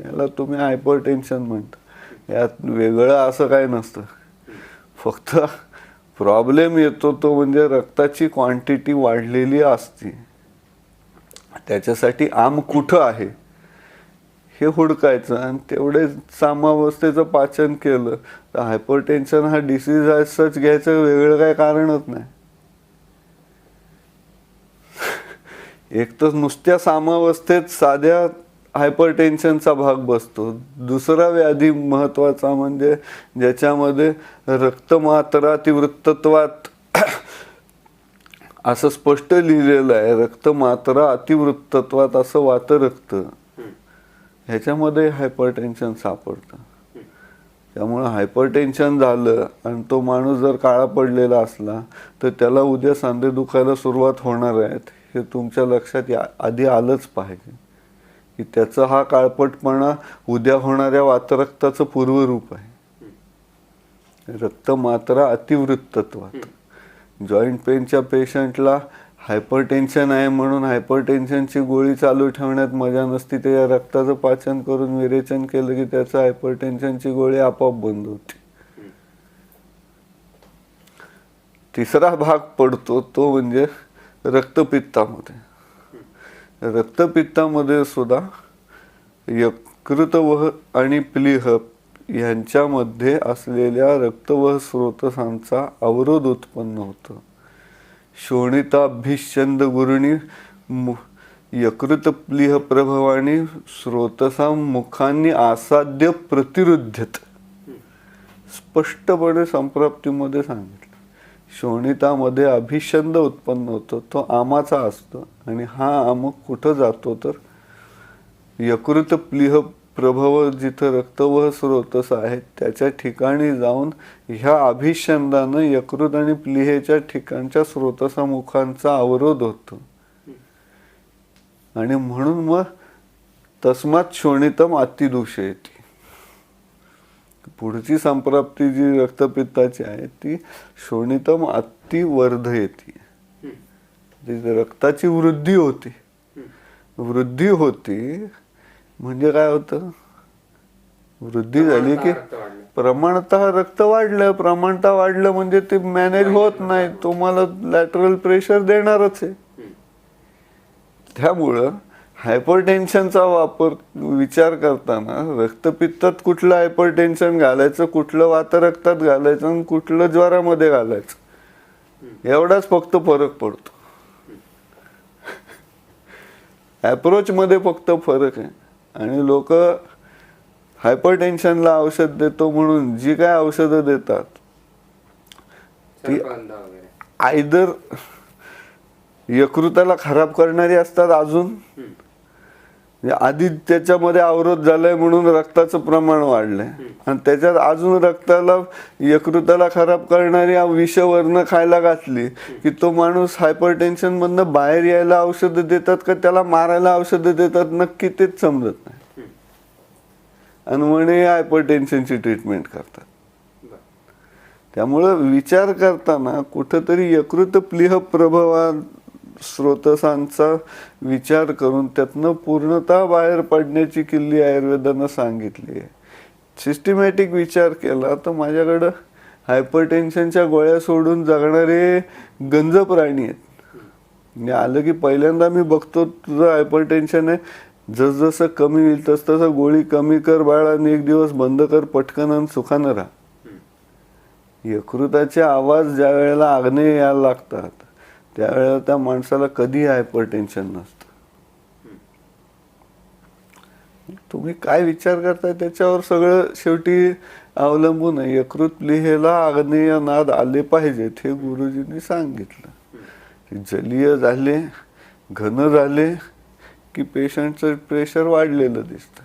याला तुम्ही हायपरटेन्शन म्हणता. यात वेगळं असं काय नसतं. फक्त प्रॉब्लेम येतो तो म्हणजे रक्ताची क्वांटिटी वाढलेली असते. त्याच्यासाठी आम कुठं आहे हे हुडकायचं आणि तेवढे सामावस्थेचं पाचन केलं तर हायपरटेन्शन हा डिसीज आहे सच घ्यायचं वेगळं काय कारणच नाही. एक तर नुसत्या सामावस्थेत साध्या हायपरटेन्शनचा भाग बसतो. दुसरा व्याधी महत्वाचा म्हणजे ज्याच्यामध्ये रक्तमात्रा अतिवृत्तत्वात असं स्पष्ट लिहिलेलं आहे, रक्तमात्रा अतिवृत्तत्वात असं वातरक्त, ह्याच्यामध्ये हायपरटेन्शन सापडतं. त्यामुळे हायपरटेन्शन झालं आणि तो माणूस जर काळा पडलेला असला तर त्याला उद्या सांधे दुखायला सुरुवात होणार आहेत हे तुमच्या लक्षात आधी आलंच पाहिजे की त्याचा हा काळपटपणा उद्या होणाऱ्या वातरक्ताचं पूर्वरूप आहे. रक्तमात्रा अतिवृत्तत्वात. जॉईंट पेनच्या पेशंटला हायपरटेन्शन आहे म्हणून हायपरटेन्शनची गोळी चालू ठेवण्यात मजा नसती. त्या रक्ताचं पाचन करून विरेचन केलं की त्याचं हायपरटेन्शनची गोळी आपोआप बंद होती. तिसरा भाग पडतो तो म्हणजे रक्तपित्तामध्ये. रक्तपित्तामध्ये सुद्धा यकृतवह आणि प्लीह यांच्यामध्ये असलेल्या रक्तवह स्रोतसांचा अवरोध उत्पन्न होतो. शोणिताभिषंद गुरुणी यकृत प्लीह प्रभवानी स्रोतसा मुखांनी आसाद्य प्रतिरुध्यत. स्पष्टपणे संप्राप्तीमध्ये सांगितलं. शोणितामध्ये अभिषंद उत्पन्न होतो, तो आमाचा असतो आणि हा आम कुठं जातो तर यकृत प्लीह प्रभव जिथं रक्तवह स्रोतस आहेत त्याच्या ठिकाणी जाऊन ह्या अभिषंदानं यकृत आणि प्लीहेच्या ठिकाणच्या स्रोतसामुखांचा अवरोध होतो. आणि म्हणून मग तस्मात शोणितम अतिदूषयती. पुढची संप्राप्ती जी रक्तपित्ताची आहे ती शोणितम अतिवर्धयती. रक्ताची वृद्धी होती. वृद्धी होती म्हणजे काय होतं, वृद्धी झाली की प्रमाणतः रक्त वाढलं. प्रमाणतः वाढलं म्हणजे ते मॅनेज होत नाही, तुम्हाला लॅटरल प्रेशर देणारच आहे. त्यामुळं हायपरटेन्शनचा वापर विचार करताना रक्तपित्तात कुठलं हायपरटेन्शन घालायचं, कुठलं वातरक्तात घालायचं आणि कुठलं ज्वरामध्ये घालायचं एवढाच फक्त फरक पडतो. अप्रोच मध्ये फक्त फरक आहे. आणि लोक हायपरटेन्शनला औषध देतो म्हणून जी काय औषधं देतात ती आयदर यकृताला खराब करणारी असतात, अजून आधी त्याच्यामध्ये अवरोध झालाय म्हणून रक्ताचं प्रमाण वाढलंय आणि त्याच्यात अजून यकृताला खराब करणारी विषवर्ण खायला घातली की तो माणूस हायपरटेन्शन मधनं बाहेर यायला औषधं देतात का त्याला मारायला औषधं देतात नक्की तेच समजत नाही. आणि म्हणे हायपरटेन्शनची ट्रीटमेंट करतात. त्यामुळं विचार करताना कुठंतरी यकृत प्लीह प्रभवा स्रोतसांचा विचार करून त्यातनं पूर्णतः बाहेर पडण्याची किल्ली आयुर्वेदानं सांगितली आहे. सिस्टमॅटिक विचार केला तर माझ्याकडं हायपरटेन्शनच्या गोळ्या सोडून जगणारे गंज प्राणी आहेत. म्हणजे आलं की पहिल्यांदा मी बघतो तुझं हायपरटेन्शन आहे, जसजसं कमी होईल तसं गोळी कमी कर बाळा आणि एक दिवस बंद कर पटकन आणि सुखानं राहा. यकृताचे आवाज ज्या वेळेला आग्नेय यायला लागतात त्यावेळेला त्या माणसाला कधी हायपरटेन्शन नसतं. तुम्ही काय विचार करताय त्याच्यावर सगळं शेवटी अवलंबून आहे. यकृत प्लीहेला आग्नेय नाद आले पाहिजेत हे गुरुजींनी सांगितलं. जलीय झाले घन झाले की पेशंटचं प्रेशर वाढलेलं दिसतं.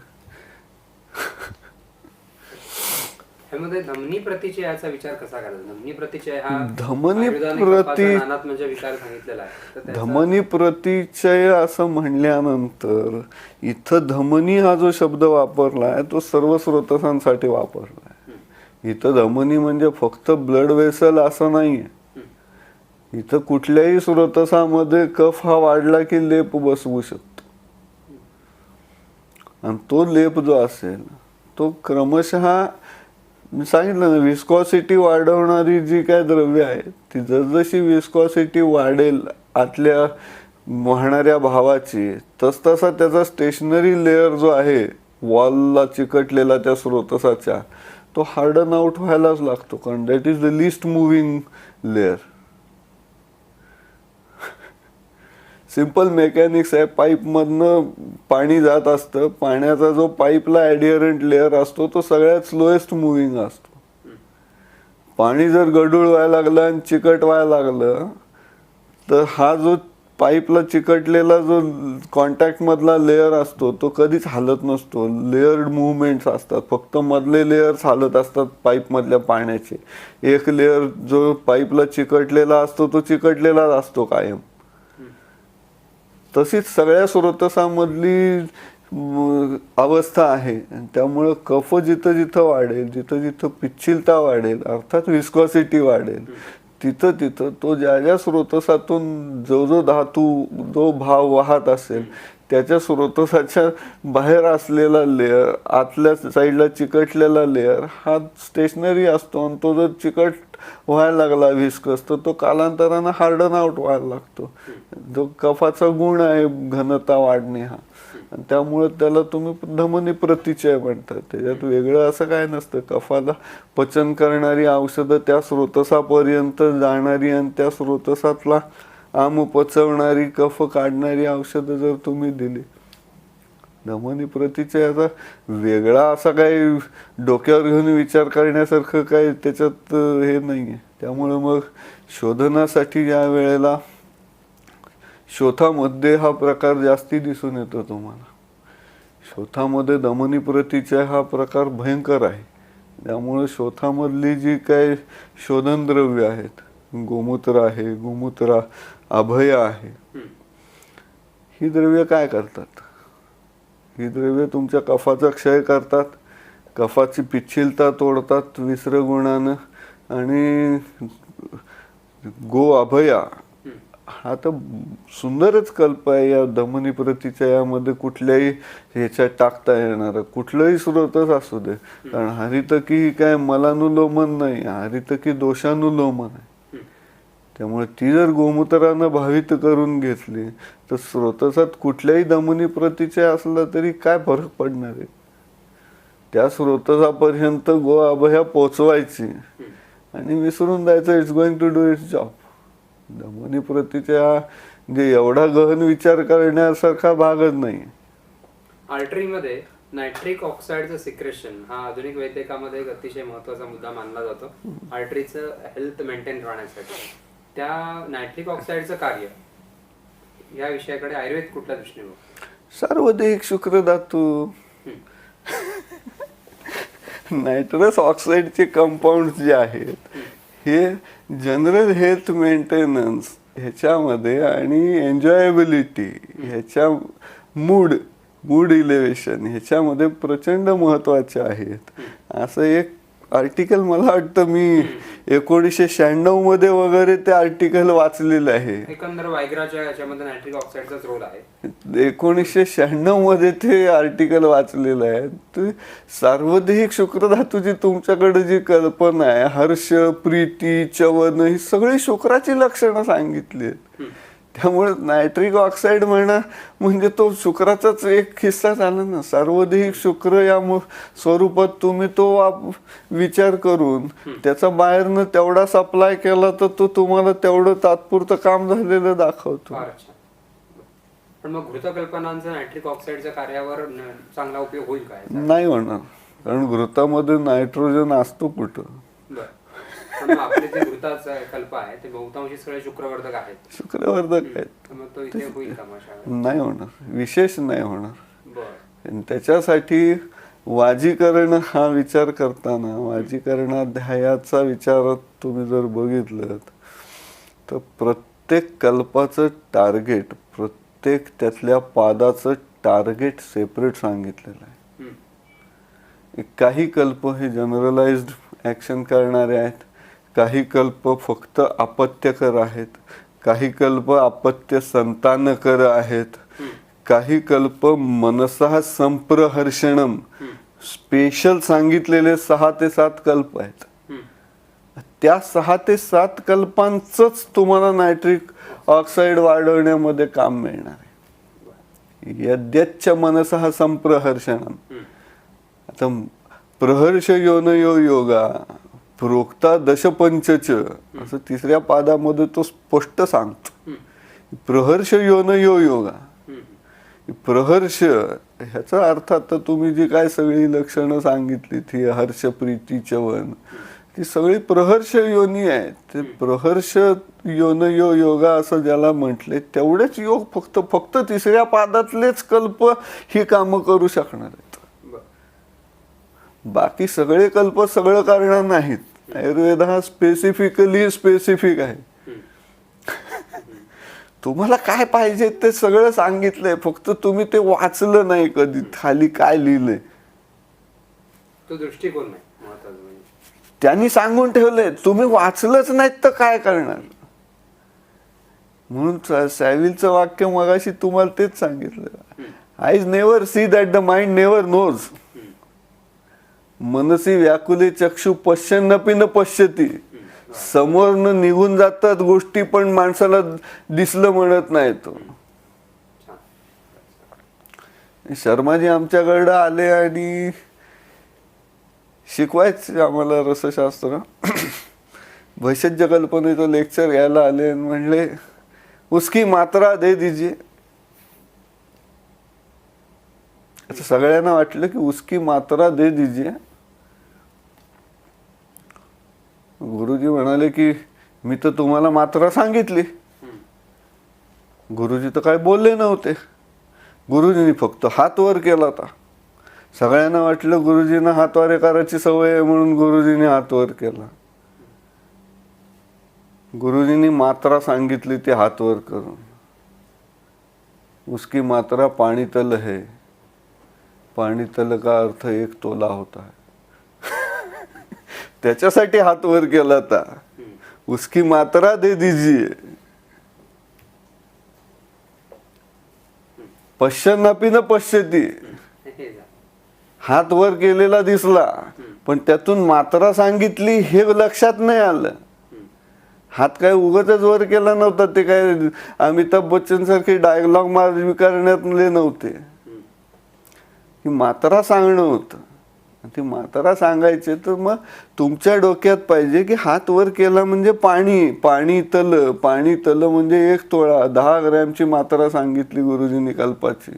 त्यामध्ये धमनी प्रतिचयाचा विचार कसा करायचा? धमनी प्रतिचय हा धमनी म्हणजे विचार सांगितलेला आहे. धमनी प्रतिचय असं म्हणल्यानंतर इथं धमनी हा जो शब्द वापरलाय तो सर्व स्रोतसांसाठी वापरलाय. इथं धमनी म्हणजे फक्त ब्लड वेसल असं नाहीये. इथं कुठल्याही स्रोतसामध्ये कफ हा वाढला की लेप बसवू शकतो आणि तो लेप जो असेल तो क्रमशः मी सांगितलं ना, विस्कॉसिटी वाढवणारी जी काय द्रव्य आहे ती जसजशी विस्कॉसिटी वाढेल आतल्या वाहणाऱ्या भावाची तसतसा त्याचा स्टेशनरी लेअर जो आहे वॉलला चिकटलेला त्या स्रोतसाच्या तो हार्डन आउट व्हायलाच लागतो, कारण that is the list moving layer. Simple mechanics आहे. पाईपमधनं पाणी जात असतं, पाण्याचा जो पाईपला ॲडिअरंट लेअर असतो तो सगळ्यात स्लोएस्ट मुव्हिंग असतो. पाणी जर गढूळ व्हायला लागलं आणि चिकट व्हायला लागलं तर हा जो पाईपला चिकटलेला जो कॉन्टॅक्टमधला लेअर असतो तो कधीच हालत नसतो. लेअर्ड मुवमेंट्स असतात, फक्त मधले लेअर्स हालत असतात पाईपमधल्या पाण्याचे. एक लेअर जो पाईपला चिकटलेला असतो तो चिकटलेलाच असतो कायम. तशीच सगळ्या स्रोतसामधली अवस्था आहे. त्यामुळं कफ जिथं जिथं वाढेल, जिथं जिथं पिच्छिलता वाढेल अर्थात विस्कॉसिटी वाढेल, तिथं तिथं तो ज्या ज्या स्रोतसातून जो जो धातू जो भाव वाहत असेल त्याच्या स्रोतसाच्या बाहेर असलेला लेअर, आतल्या साईडला चिकटलेला लेअर हा स्टेशनरी असतो आणि तो जर चिकट व्हायला लागला विस्कस तर तो कालांतरानं हार्डन आउट व्हायला लागतो. जो कफाचा गुण आहे घनता वाढणे हा, आणि त्यामुळे त्याला तुम्ही धमनी प्रतिचय म्हणतात. त्याच्यात वेगळं असं काय नसतं. कफाला पचन करणारी औषधं त्या स्रोतसापर्यंत जाणारी आणि त्या स्रोतसातला आम पचवणारी कफ काढणारी औषधं जर तुम्ही दिली, धमनी प्रतिचयाचा वेगळा असा काही डोक्यावर घेऊन विचार करण्यासारखं काही त्याच्यात हे नाही आहे. त्यामुळं मग शोधनासाठी ज्या वेळेला शोथामध्ये हा प्रकार जास्ती दिसून येतो तुम्हाला. शोथामध्ये धमनी प्रतिचय हा प्रकार भयंकर आहे. त्यामुळे शोथामधली जी काय शोधन द्रव्य आहेत, गोमूत्र आहे, गोमूत्र अभय आहे, ही द्रव्य काय करतात? ही द्रव्य तुमच्या कफाचा क्षय करतात, कफाची पिच्छिलता तोडतात विसर्ग गुणानं. आणि गो अभया हा तर सुंदरच कल्प आहे. या धमनी प्रतिचयामध्ये कुठल्याही ह्याच्यात टाकता येणार कुठलंही स्रोतच असू दे, कारण हरितकी काय मलानुलोमन नाही, हरितकी दोषानुलोमन आहे. त्यामुळे ती जर गोमूत्रानं भावित करून घेतली तर स्रोतसात कुठल्याही धमनी प्रतिचय असला तरी काय फरक पडणार आहे? त्या स्रोतसापर्यंत गो अभया पोचवायची आणि विसरून जायचं, it's going to do its job. धमनी प्रतिचय म्हणजे एवढा गहन विचार करण्यासारखा भागच नाही. आर्टरीमध्ये नायट्रिक ऑक्साईडचं सिक्रेशन हा आधुनिक वैद्यकामध्ये एक अतिशय महत्वाचा मुद्दा मानला जातो आर्टरीचं हेल्थ मेंटेन राहण्यासाठी. त्या नायट्रिक ऑक्साईडचं कार्य या विषयाकडे आयुर्वेद कुठल्या दृष्टीने बघतो? सार्वदेहिक शुक्रधातू, नायट्रस ऑक्साईडचे कंपाऊंड जे आहेत हे जनरल हेल्थ मेंटेनन्स ह्याच्यामध्ये आणि एन्जॉयबिलिटी ह्याच्या मूड इलेव्हेशन ह्याच्यामध्ये प्रचंड महत्त्वाचे आहेत. असं एक आर्टिकल मला वाटतं मी 1996 मध्ये वगैरे ते आर्टिकल वाचलेलं आहे. एकंदर वायग्राच्या याच्यामध्ये नायट्रिक ऑक्साईडचाच रोल आहे. 1996 मध्ये ते आर्टिकल वाचलेलं आहे. ते सार्वदेहिक शुक्रधातूची तुमच्याकडे जी कल्पना आहे, हर्ष, प्रीती, चवन, ही सगळी शुक्राची लक्षणं सांगितली आहेत. त्यामुळे नायट्रिक ऑक्साईड म्हणा म्हणजे तो शुक्राचाच एक हिस्सा झाला ना. सार्वदेहिक शुक्र या स्वरूपात तुम्ही तो विचार करून त्याचा बाहेरनं तेवढा सप्लाय केला तर तो तुम्हाला तेवढं तात्पुरतं काम झालेलं दाखवतो. पण मग घृतकल्पनांचा नायट्रिक ऑक्साईडच्या कार्यावर चांगला उपयोग होईल काय? नाही होणार, कारण घृतामध्ये नायट्रोजन असतो कुठं. आपले जे घृताचा कल्प आहे ते बहुतांशी सगळे शुक्रवर्धक आहेत. शुक्रवर्धक आहेत. मग तो इथे होईल का? नाही होणार, विशेष नाही होणार. त्याच्यासाठी वाजीकरण हा विचार करताना वाजीकरणाध्यायाचा विचार तुम्ही जर बघितलं तर प्रत्येक कल्पाचं टार्गेट, प्रत्येक त्यातल्या पादाचं टार्गेट सेपरेट सांगितलेलं आहे. काही कल्प हे जनरलाइज्ड ऍक्शन करणारे आहेत, काही कल्प फक्त अपत्यकर आहेत, काही कल्प अपत्य संतानकर आहेत, काही कल्प मनसा संप्रहर्षणम स्पेशल सांगितलेले 6 ते 7 कल्प आहेत. त्या 6 ते 7 कल्पांचंच तुम्हाला नायट्रिक ऑक्साईड वाढवण्यामध्ये काम मिळणार आहे. यद्यच्च मनसः संप्रहर्षणम. आता प्रहर्ष योनयो योगा प्रोक्ता दशपंचच असं 3ऱ्या पादामध्ये तो स्पष्ट सांगतो. प्रहर्ष योनयो योगा. प्रहर्ष ह्याचा अर्थ आता तुम्ही जी काय सगळी लक्षणं सांगितली ती हर्ष, प्रीती, चवन, ती सगळी प्रहर्ष योनी आहेत. ते प्रहर्ष योनयो योगा असं ज्याला म्हटले तेवढेच योग फक्त 3ऱ्या पादातलेच कल्प ही कामं करू शकणार आहेत. बाकी सगळे कल्प सगळं करणार नाहीत. आयुर्वेद हा स्पेसिफिक आहे. तुम्हाला काय पाहिजे ते सगळं सांगितलंय, फक्त तुम्ही ते वाचलं नाही कधी. खाली काय लिहिलंय तो दृष्टिकोन नाही महत्त्वाचा. त्यांनी सांगून ठेवलंय, तुम्ही वाचलंच नाहीत तर काय करणार. म्हणून सॅव्हिलचं वाक्य मगाशी तुम्हाला तेच सांगितलं. Eyes never see that the mind never knows. मनसी व्याकुले चक्षु पश्यन्नपि न पश्यती. समोरनं निघून जातात गोष्टी पण माणसाला दिसलं म्हणत नाही. तो शर्माजी आमच्याकडं आले आणि शिकवायचे आम्हाला रसशास्त्र. भैषज्य कल्पनेचं लेक्चर घ्यायला आले आणि म्हणले उसकी मात्रा दे दीजिए. आता सगळ्यांना वाटलं की उसकी मात्रा दे दीजिए. गुरुजी म्हणाले की मी तर तुम्हाला मात्रा सांगितली. गुरुजी तर काय बोलले नव्हते. गुरुजींनी फक्त हात वर केला होता. सगळ्यांना वाटलं गुरुजींना हातवारे करायची सवय आहे म्हणून गुरुजींनी हात वर केला. गुरुजींनी मात्रा सांगितली ती हात वर करून. उसकी मात्रा पाणी तल है. पाणी तल का अर्थ 1 तोला होता है. त्याच्यासाठी हात वर केला था. उसकी मात्रा दे दीजिए. पश्यन्नपि न पश्यती. हात वर केलेला दिसला पण त्यातून मात्रा सांगितली हे लक्षात नाही आलं. हात काय उगाचच वर केला नव्हता. ते काय अमिताभ बच्चन सारखे डायलॉग मार करण्यातले नव्हते. ही मात्रा सांगणं होतं. ती मात्रा सांगायचे तर मग तुमच्या डोक्यात पाहिजे की हात वर केला म्हणजे पाणी. पाणी तल म्हणजे 1 तोळा 10 ग्रॅमची मात्रा सांगितली गुरुजींनी कल्पाची.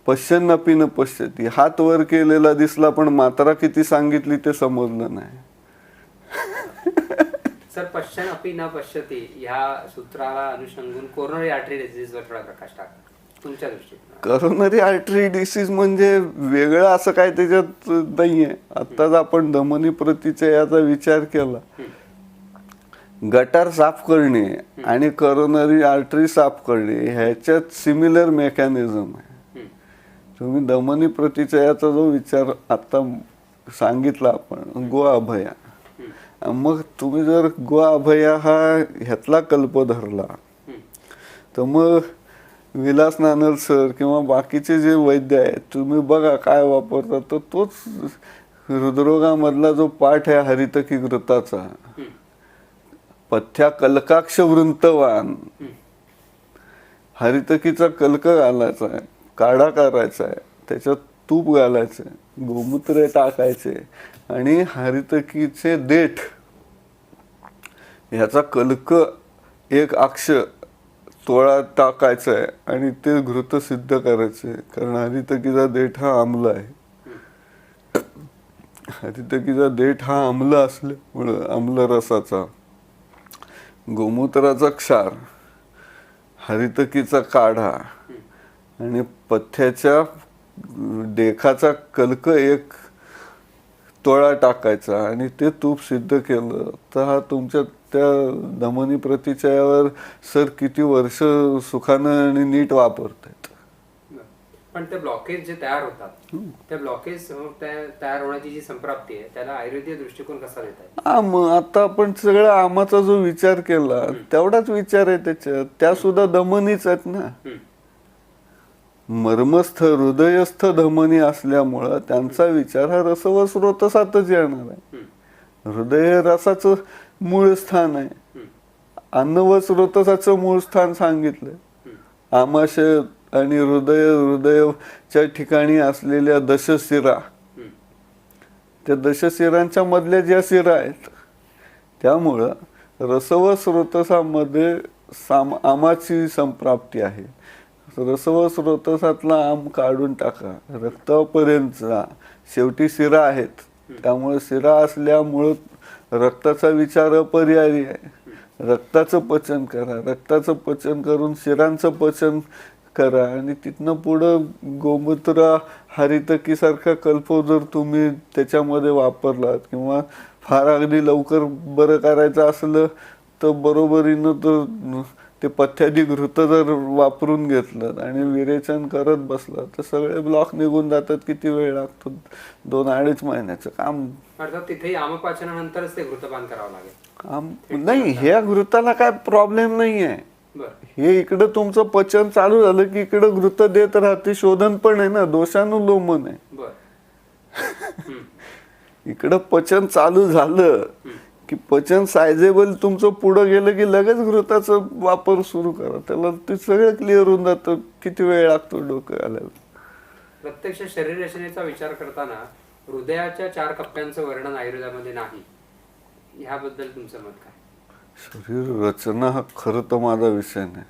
पश्यन्नपि न पश्यती. हात वर केलेला दिसला पण मात्रा किती सांगितली ते समजलं नाही. सर, पश्यन्नपि न पश्यती ह्या सूत्राला अनुसंगून कोरोनरी आर्टरी डिसीजवर थोडा प्रकाश टाका तुमच्या दृष्टीने. कोरोनरी आर्टरी डिसीज म्हणजे वेगळं असं काय त्याच्यात नाहीये. आत्ताच आपण धमनी प्रतिचयाचा विचार केला. गटार साफ करणे आणि कोरोनरी आर्टरी साफ करणे ह्याच्यात सिमिलर मेकॅनिझम आहे. तुम्ही धमनी प्रतिचयाचा जो विचार आता सांगितलं आपण गो अभया, मग तुम्ही जर गो अभया हा ह्यातला कल्प धरला तर मग विलास नानल सर किंवा बाकीचे जे वैद्य आहेत तुम्ही बघा काय वापरतात, तर तोच हृदरोगामधला जो पाठ आहे हरितकी घृताचा, पथ्या कल्काक्ष वृंतवान, हरितकीचा कल्क घालायचा आहे, काढा करायचा आहे, त्याच्यात तूप घालायचं, गोमूत्र टाकायचे आणि हरितकीचे देठ ह्याचा कल्क एक अक्ष तोळा टाकायचा आहे आणि ते घृत सिद्ध करायचे, कारण हरितकीचा देठ हा आम्ल आहे. हरितकीचा देठ हा आम्ल असल्यामुळं आम्ल रसाचा, गोमूत्राचा क्षार, हरितकीचा काढा आणि पथ्याच्या देखाचा कल्क एक तोळा टाकायचा आणि ते तूप सिद्ध केलं तर हा तुमच्या त्या धमनी प्रतिचयावर सर किती वर्ष सुखानं आणि नीट वापरतात. पण ते ब्लॉकेज जे तयार होतात, त्या ब्लॉकेज तयार होण्याची जी संप्राप्ती आहे त्याला आयुर्वेदीय दृष्टिकोन कसा देता येईल? मग आता आपण सगळा आमाचा जो विचार केला तेवढाच विचार आहे त्याच्यात, त्या सुद्धा धमनीच आहेत ना. मर्मस्थ हृदयस्थ धमनी असल्यामुळं त्यांचा विचार हा रस व स्रोतसातच येणार आहे. हृदय हे रसाचं मूळ स्थान आहे, अन्न व स्रोतसाचं मूळ स्थान सांगितलंय. आमाशय आणि हृदयाच्या ठिकाणी असलेल्या दशशिरा, त्या दशशिरांच्या मधल्या ज्या शिरा आहेत त्यामुळं रस व स्रोतसामध्ये आमाची संप्राप्ती आहे. रस व स्रोतसातला आम काढून टाका, रक्तापर्यंतचा शेवटी शिरा आहेत, त्यामुळे शिरा असल्यामुळं रक्ताचा विचार अपरिहार्य आहे. रक्ताचं पचन करा, रक्ताचं पचन करून शिरांचं पचन करा आणि तिथनं पुढं गोमूत्र हरितकीसारखा कल्प जर तुम्ही त्याच्यामध्ये वापरलात किंवा फार अगदी लवकर बरं करायचं असलं तर बरोबरीनं तर ते पथ्यादी घृत जर वापरून घेतलं आणि विरेचन करत बसलं तर सगळे ब्लॉक निघून जातात. किती वेळ लागतो? 2-2.5 महिन्याचं काम. अर्थात तिथेही आमपाचनानंतरच ते घृतपान करावं लागेल. नाही, ह्या घृताला काय प्रॉब्लेम नाही आहे. हे इकडं तुमचं पचन चालू झालं की इकडं घृत देत राहते, शोधन पण आहे ना, दोषानुलोमन आहे. इकडं पचन चालू झालं की पचन सायझेबल तुमचं पुढं गेलं की लगेच घृताचा वापर सुरू करा, त्याला ते सगळं क्लिअर होऊन जातं. किती वेळ लागतो डोकं आल्याला? प्रत्यक्ष शरीर रचनेचा विचार करताना हृदयाच्या 4 कप्प्यांचं वर्णन आयुर्वेदामध्ये नाही, ह्याबद्दल तुमचं मत काय? शरीर रचना हा खरं तर माझा विषय नाही,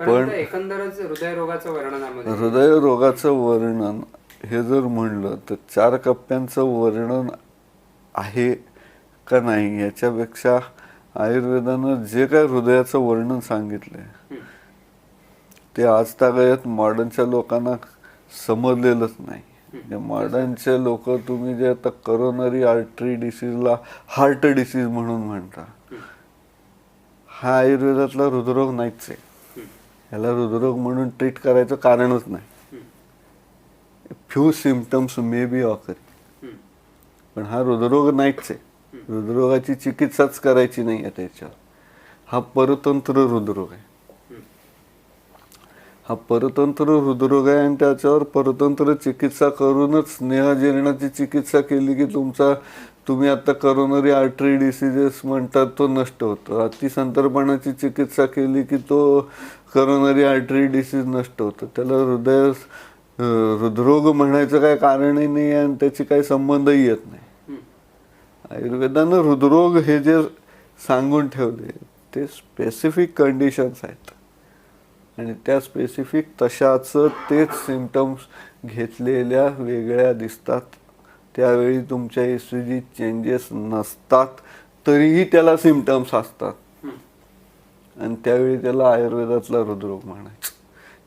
पण एकंदरच हृदयरोगाचं वर्णनामध्ये, हृदयरोगाचं वर्णन हे जर म्हणलं तर 4 कप्प्यांचं वर्णन आहे का नाही याच्यापेक्षा आयुर्वेदानं जे काय हृदयाचं वर्णन सांगितलंय ते आजतागायत मॉडर्नच्या लोकांना समजलेलंच नाही. मॉडर्नचे लोक तुम्ही जे आता करोनरी आर्टरी डिसीजला हार्ट डिसीज म्हणून म्हणता, हा आयुर्वेदातला हृदरोग नाहीच आहे. ह्याला हृदरोग म्हणून ट्रीट करायचं कारणच नाही. Few symptoms may be occurring, पण हा हृदरोग नाहीच आहे. हृदरोगाची चिकित्साच करायची नाही आहे त्याच्यावर. हा परतंत्र हृदरोग आहे. हा परतंत्र हृदरोग आहे आणि त्याच्यावर परतंत्र चिकित्सा करूनच स्नेहजीर्णाची चिकित्सा केली की तुम्ही आता करोनरी आर्टरी डिसीजेस म्हणतात तो नष्ट होतो. अतिसंतर्पणाची चिकित्सा केली की तो करोनरी आर्टरी डिसीज नष्ट होतं. त्याला हृदरोग म्हणायचं काही कारणही नाही आणि त्याची काही संबंधही येत नाही. आयुर्वेदानं हृदरोग हे जे सांगून ठेवले ते स्पेसिफिक कंडिशन्स आहेत आणि त्या स्पेसिफिक तशाच तेच सिम्पटम्स घेतलेल्या वेगळ्या दिसतात. त्यावेळी तुमच्या ECG चेंजेस नसतात तरीही त्याला सिम्पटम्स असतात आणि त्यावेळी त्याला आयुर्वेदातला हृदरोग म्हणायचं.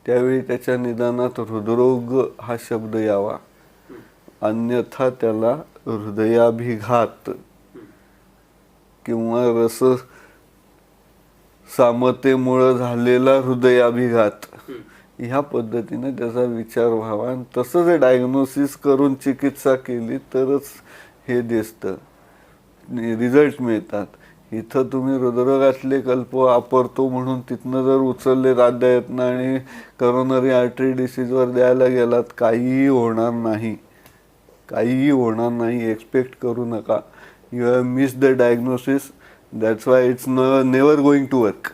त्यावेळी त्याच्या निदानात हृदरोग हा शब्द यावा, अन्यथा त्याला हृदयाभिघात किंवा रस सामतेमुळे झालेला हृदयाभिघात ह्या पद्धतीने त्याचा विचार व्हावा आणि तसं जे डायग्नोसिस करून चिकित्सा केली तरच हे दिसतं, रिझल्ट मिळतात. इथं तुम्ही हृदरोगातले कल्प वापरतो म्हणून तिथनं जर उचलले हृदयातनं आणि करोनरी आर्टरी डिसीजवर द्यायला गेलात, काहीही होणार नाही, काहीही होणार नाही. एक्सपेक्ट करू नका. You have miss the diagnosis, that's why it's never going to work.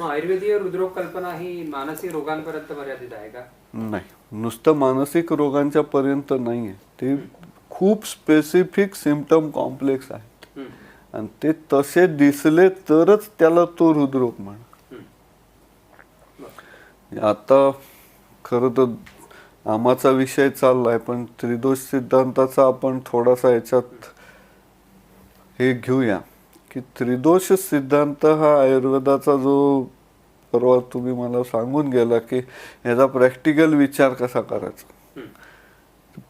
आयुर्वेदीय हृदरोग कल्पना ही मानसिक रोगांपर्यंत मर्यादित आहे का? नाही, नुसतं मानसिक रोगांच्या पर्यंत नाही आहे. ते खूप स्पेसिफिक सिम्पटम कॉम्प्लेक्स आहेत आणि ते तसे दिसले तरच त्याला तो हृदरोग म्हणा. आता खरं तर आमाचा विषय चाललाय, पण त्रिदोष सिद्धांताचा आपण थोडासा याच्यात हे घेऊया की त्रिदोष सिद्धांत हा आयुर्वेदाचा जो परवा तुम्ही मला सांगून गेला की ह्याचा प्रॅक्टिकल विचार कसा करायचा.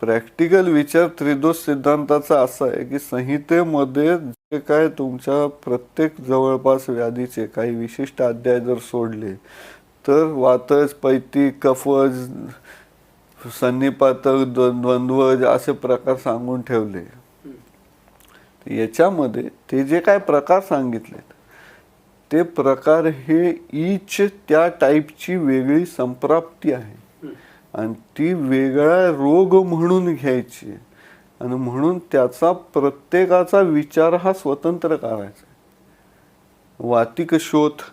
प्रॅक्टिकल विचार त्रिदोष सिद्धांताचा असा आहे की संहितेमध्ये जे काय तुमच्या प्रत्येक जवळपास व्याधीचे काही विशिष्ट अध्याय जर सोडले तर वातज, पैतिक, कफज, सन्निपातक, द्वंद्वज असे प्रकार सांगून ठेवले. याच्यामध्ये ते जे काय प्रकार सांगितलेत ते प्रकार हे ईच त्या टाईपची वेगळी संप्राप्ती आहे आणि ती वेगळा रोग म्हणून घ्यायची आणि म्हणून त्याचा प्रत्येकाचा विचार हा स्वतंत्र करायचा. वातिक शोथ,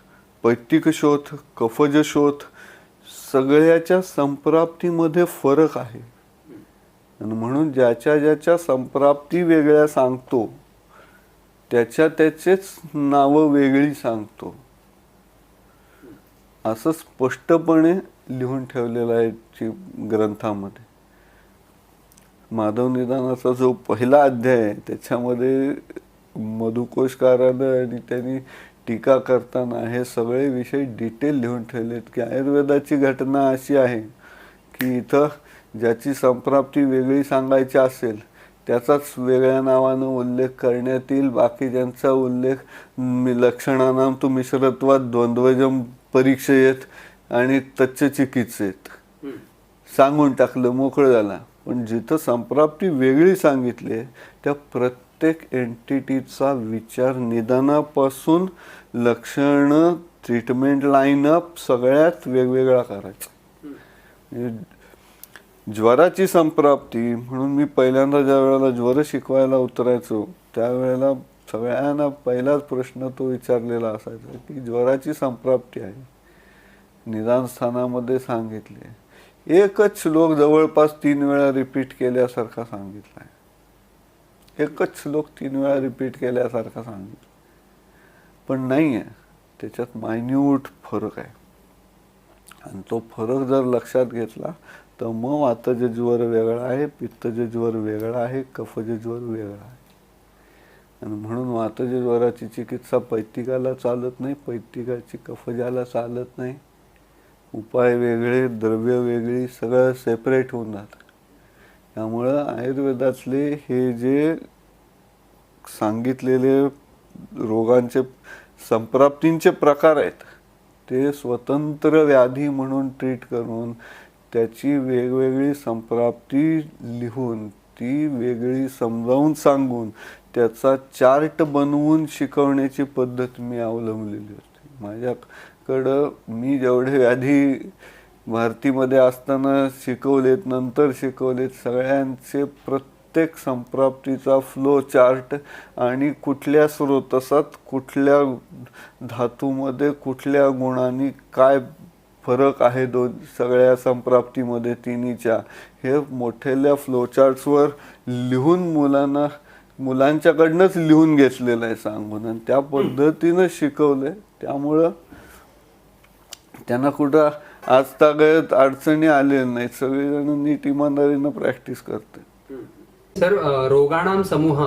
पैतिक शोथ, कफज शोथ सगळ्याच्या संप्राप्तीमध्ये फरक आहे आणि म्हणून ज्याच्या ज्याच्या संप्राप्ती वेगळ्या सांगतो त्याच्या त्याचेच नावं वेगळी सांगतो असं स्पष्टपणे लिहून ठेवलेलं आहे ग्रंथामध्ये. माधव निदानाचा जो पहिला अध्याय आहे त्याच्यामध्ये मधुकोशकारानं आणि त्यांनी टीका करताना हे सगळे विषय डिटेल लिहून ठेवलेत की आयुर्वेदाची घटना अशी आहे की इथं ज्याची संप्राप्ती वेगळी सांगायची असेल त्याचाच वेगळ्या नावानं उल्लेख करण्यात येईल. बाकी ज्यांचा उल्लेख लक्षणानाम तू मिश्रत्वात द्वंद्वजम परीक्षेत आणि तच्च चिकित्सेत सांगून टाकलं, मोकळं झाला. पण जिथं संप्राप्ती वेगळी सांगितली त्या प्रत्येक एंटिटीचा विचार निदानापासून लक्षण, ट्रीटमेंट लाईनअप सगळ्यात वेगवेगळा करायचा. ज्वराची संप्राप्ती म्हणून मी पहिल्यांदा ज्या वेळेला ज्वर शिकवायला उतरायचो त्यावेळेला सगळ्यांना पहिलाच प्रश्न तो विचारलेला असायचा की ज्वराची संप्राप्ती आहे, निदान स्थानामध्ये सांगितले. एकच श्लोक जवळपास 3 वेळा रिपीट केल्यासारखा सांगितला आहे. एकच श्लोक 3 वेळा रिपीट केल्यासारखा सांगितलं, पण नाही आहे. त्याच्यात मायन्यूट फरक आहे आणि तो फरक जर लक्षात घेतला तर मग वातज ज्वर वेगळा आहे, पित्तज ज्वर वेगळा आहे, कफज ज्वर वेगळा आहे. आणि म्हणून वातज ज्वराची चिकित्सा पैतिकाला चालत नाही, पैतिकाची कफजाला चालत नाही. उपाय वेगळे, द्रव्य वेगळी, सगळं सेपरेट होऊन जातं. त्यामुळं आयुर्वेदातले हे जे सांगितलेले रोगांचे संप्राप्तींचे प्रकार आहेत ते स्वतंत्र व्याधी म्हणून ट्रीट करून त्याची वेगवेगळी संप्राप्ती लिहून ती वेगळी समजावून सांगून त्याचा चार्ट बनवून शिकवण्याची पद्धत मी अवलंबलेली होती. माझ्याकडं मी जेवढे व्याधी भारतीमध्ये असताना शिकवलेत, नंतर शिकवलेत, सगळ्यांचे प्रत्येक संप्राप्तीचा फ्लो चार्ट आणि कुठल्या स्रोतसात कुठल्या धातूमध्ये कुठल्या गुणांनी काय फरक आहे सगळ्या संप्राप्तीमध्ये तिन्हीच्या हे मोठ्या फ्लोचार्ट्सवर लिहून मुलांच्याकडनंच लिहून घेतलेलं आहे सांगून आणि त्या पद्धतीनं शिकवलंय. त्यामुळं त्यांना कुठं आजतागत अडचणी आलेल्या नाहीत. सगळेजण नीट इमानदारीनं प्रॅक्टिस करते. सर, रोगाणाम समूह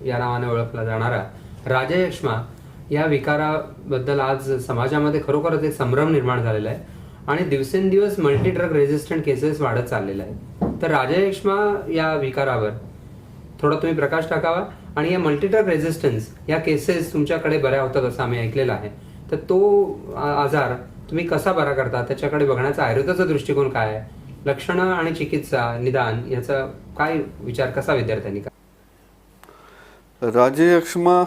या नावाने ओळखला जाणारा राजयक्ष्मा या विकाराबद्दल आज समाजामध्ये खरोखरच एक संभ्रम निर्माण झालेला आहे आणि दिवसेंदिवस मल्टी ड्रग रेझिस्टंट केसेस वाढत चाललेल्या आहेत. तर राजयक्ष्मा या विकारावर थोडा तुम्ही प्रकाश टाकावा आणि या मल्टी ड्रग रेझिस्टन्स या केसेस तुमच्याकडे बऱ्या होतात असं आम्ही ऐकलेलं आहे. तर तो आजार तुम्ही तुम्ही कसा बरा करता त्याच्याकडे बघण्याचा आयुर्वेदाचा दृष्टिकोन काय आहे? लक्षणं आणि चिकित्सा निदान याचा काय विचार कसा विद्यार्थ्यांनी राजयक्ष्मा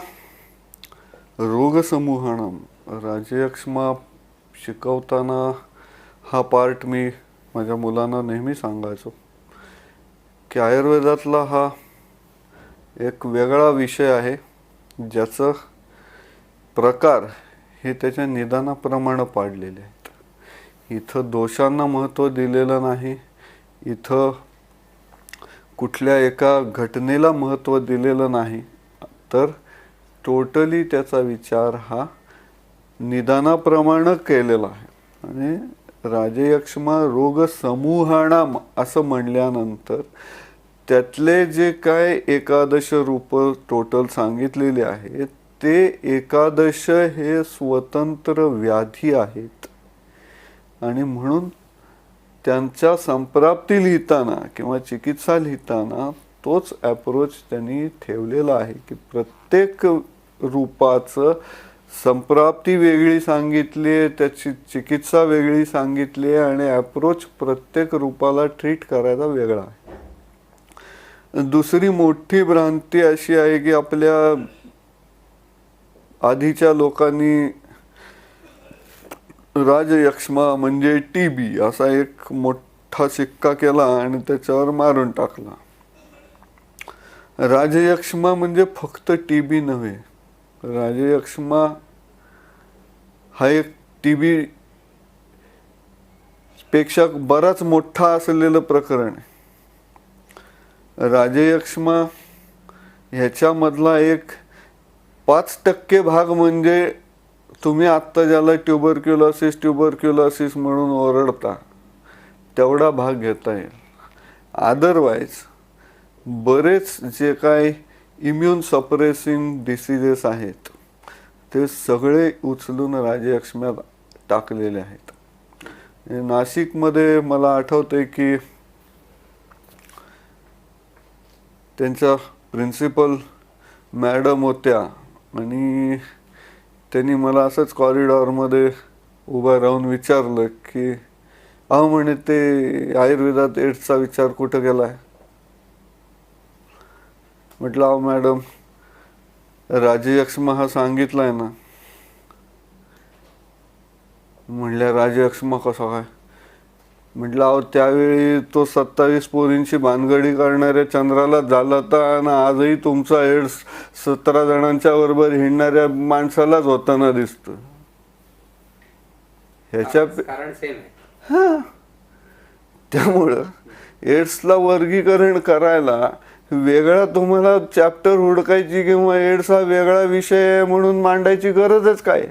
रोगसमूहानाम, राजयक्ष्मा शिकवताना हा पार्ट मी माझ्या मुलांना नेहमी सांगायचो की आयुर्वेदातला हा एक वेगळा विषय आहे, ज्याचं प्रकार हे त्याच्या निदानाप्रमाणे पाडलेले आहेत. इथं दोषांना महत्त्व दिलेलं नाही, इथं कुठल्या एका घटनेला महत्त्व दिलेलं नाही, तर टोटली त्याचा विचार हा निदानाप्रमाणे केलेला आहे. आणि राजयक्ष्मा रोग समूहानाम असं म्हणल्यानंतर त्यातले जे काय 11 रूप टोटल सांगितलेले आहेत ते 11 हे स्वतंत्र व्याधी आहेत. आणि म्हणून त्यांच्या संप्राप्ती लिहिताना किंवा चिकित्सा लिहिताना तोच अप्रोच त्यांनी ठेवलेला आहे की प्रत्येक रूपाचं संप्राप्ती वेगळी सांगितली, त्याची चिकित्सा वेगळी सांगितली आणि अप्रोच प्रत्येक रूपाला ट्रीट करायचा वेगळा आहे. दुसरी मोठी भ्रांती अशी आहे की आपल्या आधीच्या लोकांनी राजयक्ष्मा म्हणजे टीबी असा एक मोठा शिक्का केला आणि त्याच्यावर मारून टाकला. राजयक्ष्मा म्हणजे फक्त टीबी नव्हे, राजयक्ष्मा हा एक टीबी पेक्षा बराच मोठा असलेलं प्रकरण आहे. राजयक्ष्मा ह्याच्यामधला एक 5% भाग म्हणजे तुम्ही आत्ता ज्याला ट्युबरक्युलोसिस म्हणून ओरडता तेवढा भाग घेता येईल. अदरवाईज बरेच जे काय इम्युन सप्रेसिंग डिसीजेस आहेत ते सगळे उचलून राजयक्ष्म्यात टाकलेले आहेत. नाशिकमध्ये मला आठवतंय की त्यांच्या प्रिन्सिपल मॅडम होत्या आणि त्यांनी मला असंच कॉरिडॉरमध्ये उभं राहून विचारलं की अहो म्हणे ते आयुर्वेदात एड्सचा विचार कुठं गेला आहे? म्हटलं अहो मॅडम राजयक्ष्मा हा सांगितलाय ना. म्हणल्या राजयक्ष्मा कसा काय? म्हटलं अहो त्यावेळी तो 27 पोरींची भानगडी करणाऱ्या चंद्राला झाला होता आणि आजही तुमचा एड्स 17 जणांच्या बरोबर हिंडणाऱ्या माणसालाच होताना दिसतो. ह्याच्या कारण सेम आहे. हा, त्यामुळं एड्सला वर्गीकरण करायला वेगळा तुम्हाला चॅप्टर हुडकायची किंवा एड्स हा वेगळा विषय म्हणून मांडायची गरजच काय?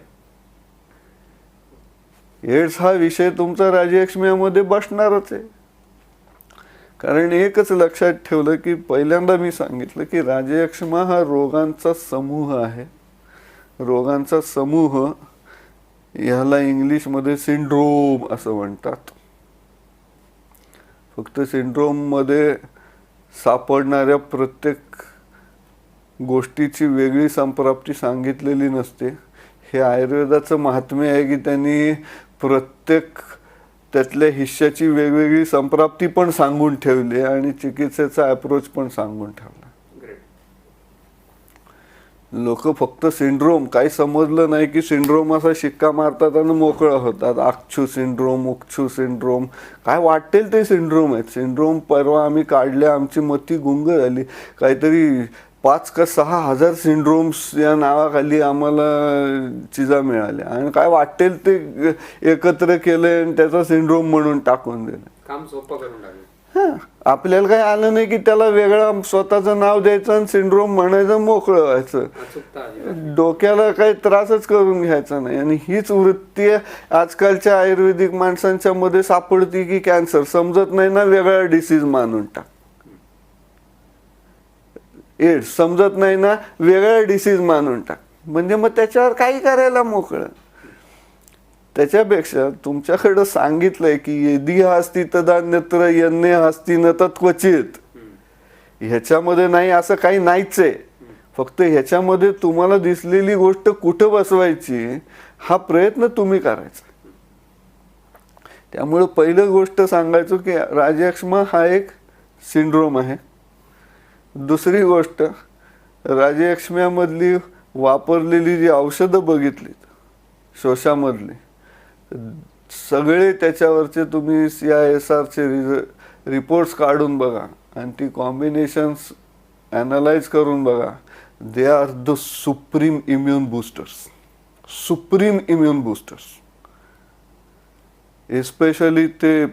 एड्स हा विषय तुमचा राजयक्ष्म्यामध्ये बसणारच आहे. कारण एकच लक्षात ठेवलं की पहिल्यांदा मी सांगितलं की राजयक्ष्मा हा रोगांचा समूह आहे. रोगांचा समूह ह्याला इंग्लिशमध्ये सिंड्रोम असं म्हणतात. फक्त सिंड्रोममध्ये सापडणाऱ्या प्रत्येक गोष्टीची वेगळी संप्राप्ती सांगितलेली नसते. हे आयुर्वेदाचं महात्म्य आहे की त्यांनी प्रत्येक त्यातल्या हिश्श्याची वेगवेगळी संप्राप्ती पण सांगून ठेवली आणि चिकित्सेचा अप्रोच पण सांगून ठेवला. लोक फक्त सिंड्रोम, काही समजलं नाही की सिंड्रोम असा शिक्का मारतात आणि मोकळं होतात. अक्षू सिंड्रोम, उक्षू सिंड्रोम, काय वाटेल ते सिंड्रोम आहेत. सिंड्रोम परवा आम्ही काढले, आमची मती गुंग झाली. काहीतरी 5 का 6 हजार सिंड्रोम्स या नावाखाली आम्हाला चिजा मिळाल्या आणि काय वाटेल ते एकत्र केले आणि त्याचा सिंड्रोम म्हणून टाकून दिलं. काम सोपं करून टाकलं. आपल्याला काही आलं नाही की त्याला वेगळा स्वतःचं नाव द्यायचं आणि सिंड्रोम म्हणायचं, मोकळं व्हायचं. डोक्याला काही त्रासच करून घ्यायचा नाही. आणि हीच वृत्ती आजकालच्या आयुर्वेदिक माणसांच्या मध्ये सापडती की कॅन्सर समजत नाही ना, वेगळा डिसीज मानून टाक. एड्स समजत नाही ना, वेगळा डिसीज मानून टाक. म्हणजे मग त्याच्यावर काही करायला मोकळं. त्याच्यापेक्षा तुमच्याकडं सांगितलंय की यदि अस्ति तदान्यत्र यन्ने अस्ति न तत्क्वचित, ह्याच्यामध्ये नाही असं काही नाहीच आहे. फक्त ह्याच्यामध्ये तुम्हाला दिसलेली गोष्ट कुठं बसवायची हा प्रयत्न तुम्ही करायचा. त्यामुळे पहिलं गोष्ट सांगायचो की राजयक्ष्मा हा एक सिंड्रोम आहे. दुसरी गोष्ट, राजयक्ष्म्यामधली वापरलेली जी औषधं बघितलीत शोषामधली, सगळे त्याच्यावरचे तुम्ही CISRचे रिपोर्ट्स काढून बघा आणि ती कॉम्बिनेशन्स ॲनालाइज करून बघा. They are the supreme immune boosters. Supreme immune boosters. Especially ते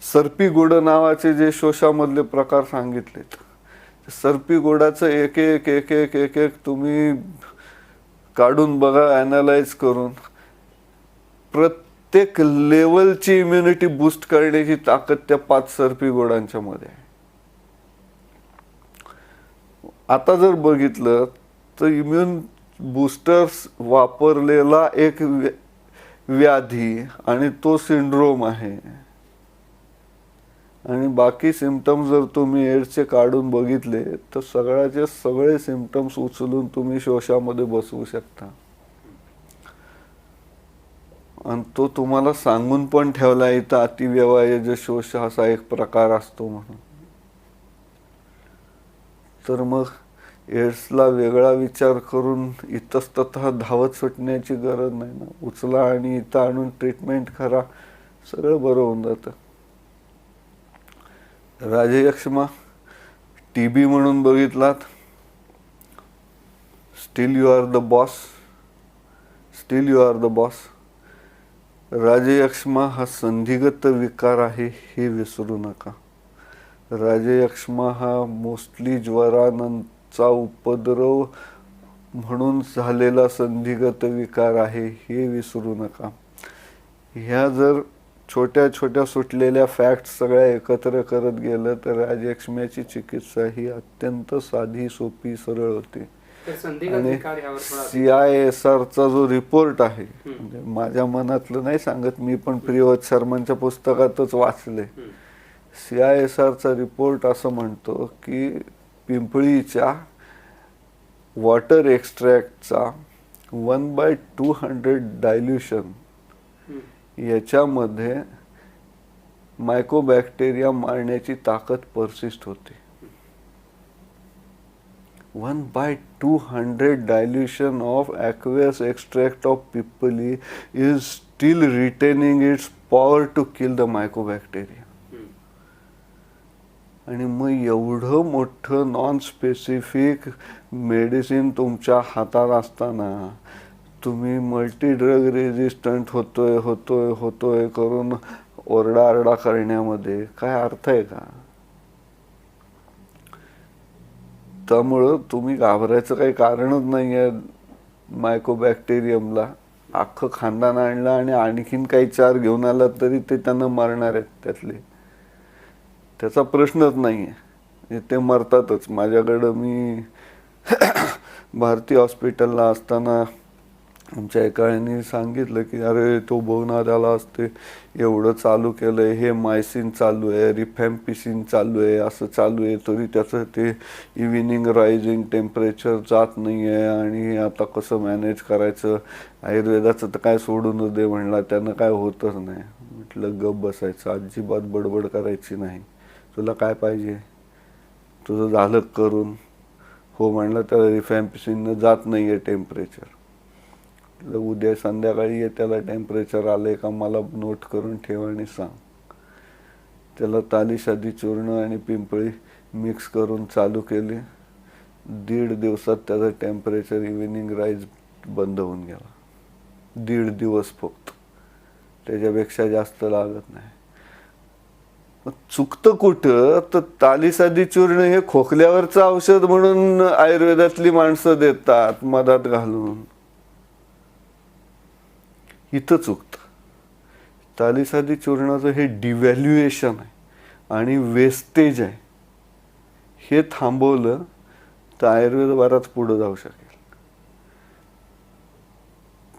सर्पीगोड नावाचे जे शोषामधले प्रकार सांगितलेत, सर्पीगोडाचं एक एक एक एक एक एक तुम्ही काढून बघा ॲनालाइज करून. प्रत्येक लेवलची इम्युनिटी बूस्ट करण्याची ताकद त्या 5 सर्पीगोडांच्या मध्ये आहे. आता जर बघितलं तर इम्युन बूस्टर्स वापरलेला एक व्याधी आणि तो सिंड्रोम आहे. आणि बाकी सिम्पटम्स जर तुम्ही एड्सचे काढून बघितले तर सगळ्याचे सगळे सिम्पटम्स उचलून तुम्ही शोषामध्ये बसवू शकता. आणि तो तुम्हाला सांगून पण ठेवला इथं अतिव्यवायज शोष असा एक प्रकार असतो म्हणून. तर मग एड्सला वेगळा विचार करून इतस्ततः धावत सुटण्याची गरज नाही ना. उचला आणि इथं आणून ट्रीटमेंट करा, सगळं बरं होऊन जातं. राजयक्ष्मा TB म्हणून बघितलात, still you are the boss. Still you are the boss. राजयक्ष्मा हा संधिगत विकार आहे हे विसरू नका. राजयक्ष्मा हा मोस्टली ज्वरानंतरचा उपद्रव म्हणून झालेला संधिगत विकार आहे हे विसरू नका. ह्या जर छोट्या छोट्या सुटलेल्या फॅक्ट्स सगळ्या एकत्र करत गेलं तर राजयक्ष्म्याची चिकित्सा ही अत्यंत साधी, सोपी, सरळ होते. आणि CISRचा जो रिपोर्ट आहे, म्हणजे माझ्या मनातलं नाही सांगत मी, पण प्रियवत शर्मांच्या पुस्तकातच वाचले. CISRचा रिपोर्ट असं म्हणतो की पिंपळीच्या वॉटर एक्स्ट्रॅक्टचा 1/200 डायल्युशन याच्यामध्ये मायकोबॅक्टेरिया मारण्याची ताकद परसिस्ट होते. 1/200 dilution of aqueous extract of pippali is still retaining its power to kill the mycobacteria. आणि मग एवढं मोठं नॉन स्पेसिफिक मेडिसिन तुमच्या हातात असताना तुम्ही मल्टी ड्रग रेजिस्टंट होतोय करून ओरडाआरडा करण्यामध्ये काय अर्थ आहे का? त्यामुळं तुम्ही घाबरायचं काही कारणच नाही आहे. मायकोबॅक्टेरियमला अख्खं खानदान आणलं आणि आणखीन काही 4 घेऊन आला तरी ते त्यांना मारणार आहेत त्यातले. त्याचा प्रश्नच नाही आहे, ते मरतातच. माझ्याकडं मी भारती हॉस्पिटलला असताना आमच्या एकाने सांगितलं की अरे तो बघणाऱ्याला असते एवढं चालू केलंय, हे मायसिन चालू आहे, रिफॅम्पिसिन चालू आहे, असं चालू आहे, तरी त्याचं ते इव्हिनिंग रायझिंग टेम्परेचर जात नाही आहे आणि आता कसं मॅनेज करायचं. आयुर्वेदाचं तर काय सोडूनच दे म्हणला, त्यानं काय होतच नाही. म्हटलं गप बसायचं, अजिबात बडबड करायची नाही. तुला काय पाहिजे, तुझं झालं करून. हो म्हणलं, त्याला रिफॅम्पिसिननं जात नाही आहे टेम्परेचर. उद्या संध्याकाळी त्याला टेम्परेचर आलंय का मला नोट करून ठेव आणि सांग. त्याला तालीशादी चूर्ण आणि पिंपळी मिक्स करून चालू केले. 1.5 दिवसात त्याचं टेम्परेचर इव्हिनिंग राईज बंद होऊन गेला. 1.5 दिवस फक्त, त्याच्यापेक्षा जास्त लागत नाही. चुकतं कुठं तर तालीसादी चूर्ण हे खोकल्यावरचं औषध म्हणून आयुर्वेदातली माणसं देतात मधात घालून. इथं चुकतं. तालीसादी चूर्णाचं हे डिव्हॅल्युएशन आहे आणि वेस्टेज आहे. हे थांबवलं तर आयुर्वेद बराच पुढे जाऊ शकेल.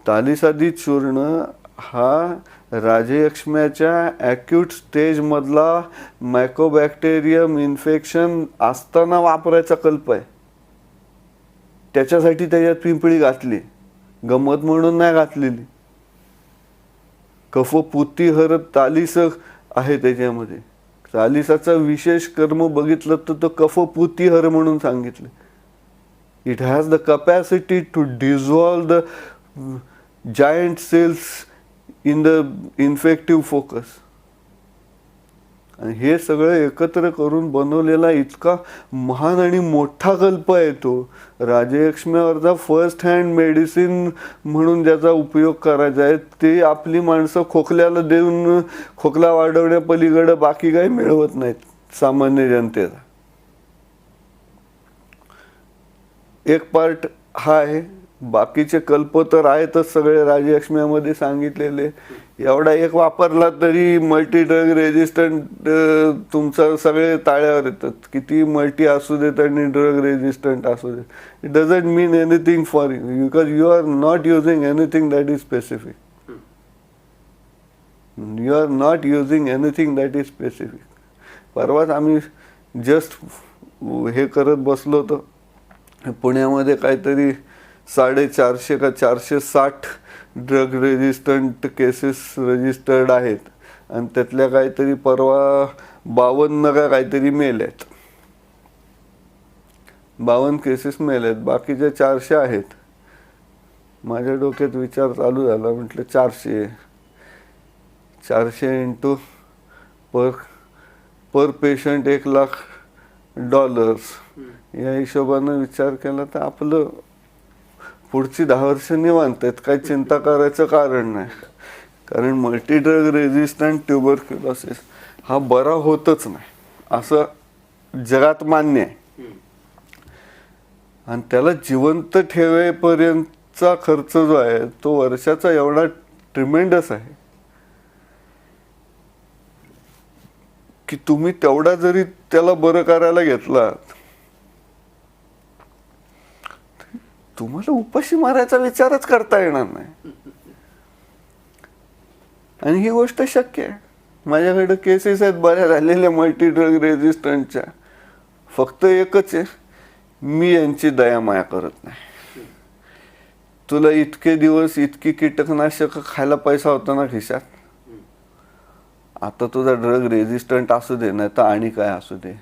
तालीसादी चूर्ण हा राजयक्ष्म्याच्या ॲक्यूट स्टेजमधला मायकोबॅक्टेरियम इन्फेक्शन असताना वापरायचा कल्प आहे. त्याच्यासाठी त्याच्यात पिंपळी घातली, गंमत म्हणून नाही घातलेली. कफपूतिहर तालिस आहे त्याच्यामध्ये. तालिसाचा विशेष कर्म बघितलं तर तो कफपूतिहर म्हणून सांगितलं. It has the capacity to dissolve the giant cells in the infective focus. आणि हे सगळं एकत्र करून बनवलेला इतका महान आणि मोठा कल्प आहे तो. राजयक्ष्म्यावरचा फर्स्ट हँड मेडिसिन म्हणून ज्याचा उपयोग करायचा आहे ते आपली माणसं खोकल्याला देऊन खोकला वाढवण्यापलीकडे बाकी काही मिळवत नाहीत सामान्य जनतेला. एक पार्ट हा आहे. बाकीचे कल्प तर आहेतच सगळे राजयक्ष्म्यामध्ये सांगितलेले. एवढा एक वापरला तरी मल्टी ड्रग रेजिस्टंट तुमचा सगळे ताळ्यावर येतात. किती मल्टी असू देत आणि ड्रग रेजिस्टंट असू देत, it doesn't mean anything for you because you are not using anything that is specific. You are not using anything that is specific. परवाच आम्ही जस्ट हे करत बसलो होतो. पुण्यामध्ये काहीतरी 450 का 460 ड्रग रेजिस्टंट केसेस रजिस्टर्ड आहेत आणि त्यातल्या काहीतरी परवा 52 का काहीतरी मेल्यात. 52 केसेस मेल्यात, बाकीच्या 400 आहेत. माझ्या डोक्यात विचार चालू झाला, म्हटलं 400 इंटू पर पेशंट $1,00,000 या हिशोबानं विचार केला तर आपलं पुढची 10 वर्ष निवांत आहेत. काही चिंता करायचं कारण नाही. कारण मल्टी ड्रग रेजिस्टंट ट्युबरक्युलोसिस हा बरा होतच नाही असं जगात मान्य आहे. आणि त्याला जिवंत ठेवेपर्यंतचा खर्च जो आहे तो वर्षाचा एवढा ट्रिमेंडस आहे की तुम्ही तेवढा जरी त्याला बरं करायला घेतलात तुम्हाला उपाशी मारायचा विचारच करता येणार नाही. आणि ही गोष्ट शक्य आहे. माझ्याकडे केसेस आहेत बऱ्या झालेल्या मल्टी ड्रग रेजिस्टंटच्या. फक्त एकच आहे, मी यांची दयामाया करत नाही. तुला इतके दिवस इतकी कीटकनाशक खायला पैसा होता ना खिशात, आता तुझा ड्रग रेजिस्टंट असू दे नाही तर आणि काय असू दे,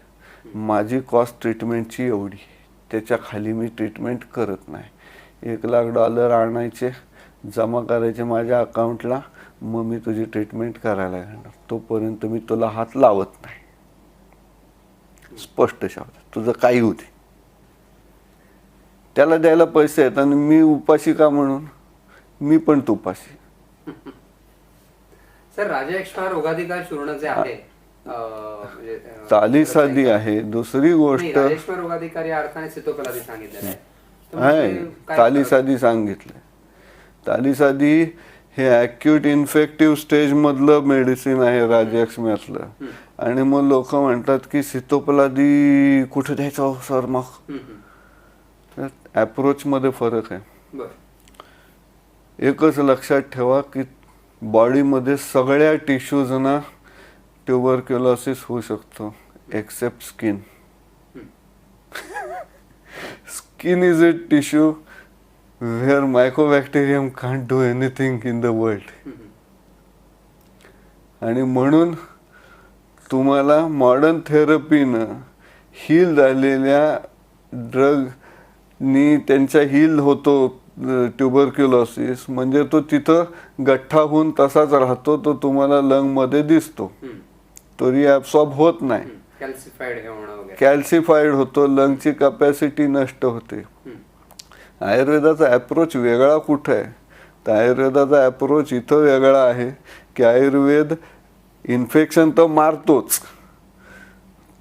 माझी कॉस्ट ट्रीटमेंटची एवढी, त्याच्या खाली मी ट्रीटमेंट करत नाही. $1,00,000 आणायचे, जमा करायचे माझ्या अकाउंटला, मग मी तुझी ट्रीटमेंट करायला घेणार. तोपर्यंत मी तुला हात लावत नाही. स्पष्ट शब्द, तुझं काही होते त्याला द्यायला पैसे आहेत आणि मी उपाशी का म्हणून, मी पण तुपाशी. सर, राजयक्ष्मा रोगाधिकार चूर्ण जे आहे तालिसादी आहे. दुसरी गोष्ट राजयक्ष्मा रोगाधिकार या अर्थाने सितोपलादी सांगितलेलं आहे. तालिसादी सांगितलंय. तालिसादी हे ॲक्यूट इन्फेक्टिव्ह स्टेज मधलं मेडिसिन आहे राजयक्ष्म्यातलं. आणि मग लोक म्हणतात की सितोपलादी कुठे द्यायचं सर. मग अप्रोच मध्ये फरक आहे. एकच लक्षात ठेवा की बॉडीमध्ये सगळ्या टिश्यूजना ट्युबरक्युलोसिस होऊ शकतो except skin. Skin is a tissue where mycobacterium can't do anything in the world. आणि म्हणून तुम्हाला मॉडर्न थेरपीनं हील झालेल्या ड्रगनी त्यांच्या हील होतो ट्युबरक्युलोसिस. म्हणजे तो तिथं गठ्ठा होऊन तसाच राहतो, तो तुम्हाला लंगमध्ये दिसतो, तो रिॲब्सॉर्ब होत नाही, कॅल्सिफाईड होतो, लंगची कॅपॅसिटी नष्ट होते. आयुर्वेदाचा अप्रोच वेगळा कुठं आहे तर आयुर्वेदाचा अप्रोच इथं वेगळा आहे की आयुर्वेद इन्फेक्शन तर मारतोच,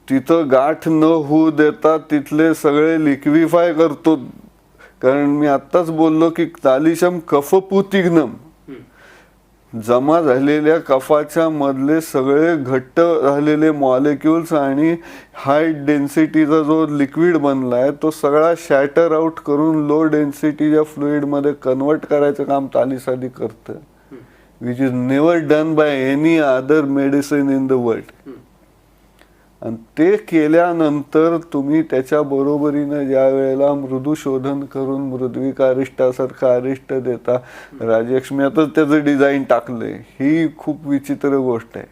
तिथं गाठ न होऊ देता तिथले सगळे लिक्विफाय करतो. कारण मी आत्ताच बोललो की तालिशम कफपूतिघ्नम, जमा झालेल्या कफाच्या मधले सगळे घट्ट झालेले मॉलिक्युल्स आणि हाय डेन्सिटीचा जो लिक्विड बनलाय तो सगळा शॅटर आउट करून लो डेन्सिटीच्या फ्लुइडमध्ये कन्वर्ट करायचं काम तालिसादी करतं, which is never done by any other medicine in the world. आणि ते केल्यानंतर तुम्ही त्याच्या बरोबरीनं ज्या वेळेला मृदूशोधन करून मृद्विकारिष्टासारखं अरिष्ट देता, राजलक्ष्मीतच त्याचं डिझाईन टाकलंय, ही खूप विचित्र गोष्ट आहे.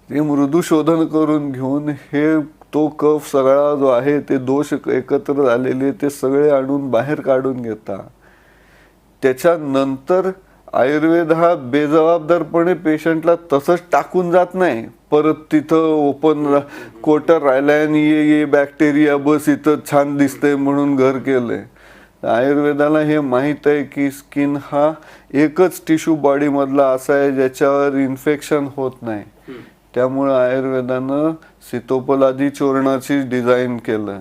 ते मृदूशोधन करून घेऊन हे तो कफ सगळा जो आहे ते दोष एकत्र झालेले ते सगळे आणून बाहेर काढून घेता. त्याच्यानंतर आयुर्वेद हा बेजबाबदारपणे पेशंटला तसंच टाकून जात नाही, परत तिथं ओपन कोटर राहिलाय आणि ये बॅक्टेरिया बस इथं छान दिसतंय म्हणून घर केलंय. आयुर्वेदाला हे माहीत आहे की स्किन हा एकच टिश्यू बॉडीमधला असा आहे ज्याच्यावर इन्फेक्शन होत नाही. त्यामुळं आयुर्वेदानं सीतोपलादी चूर्णाची डिझाईन केलं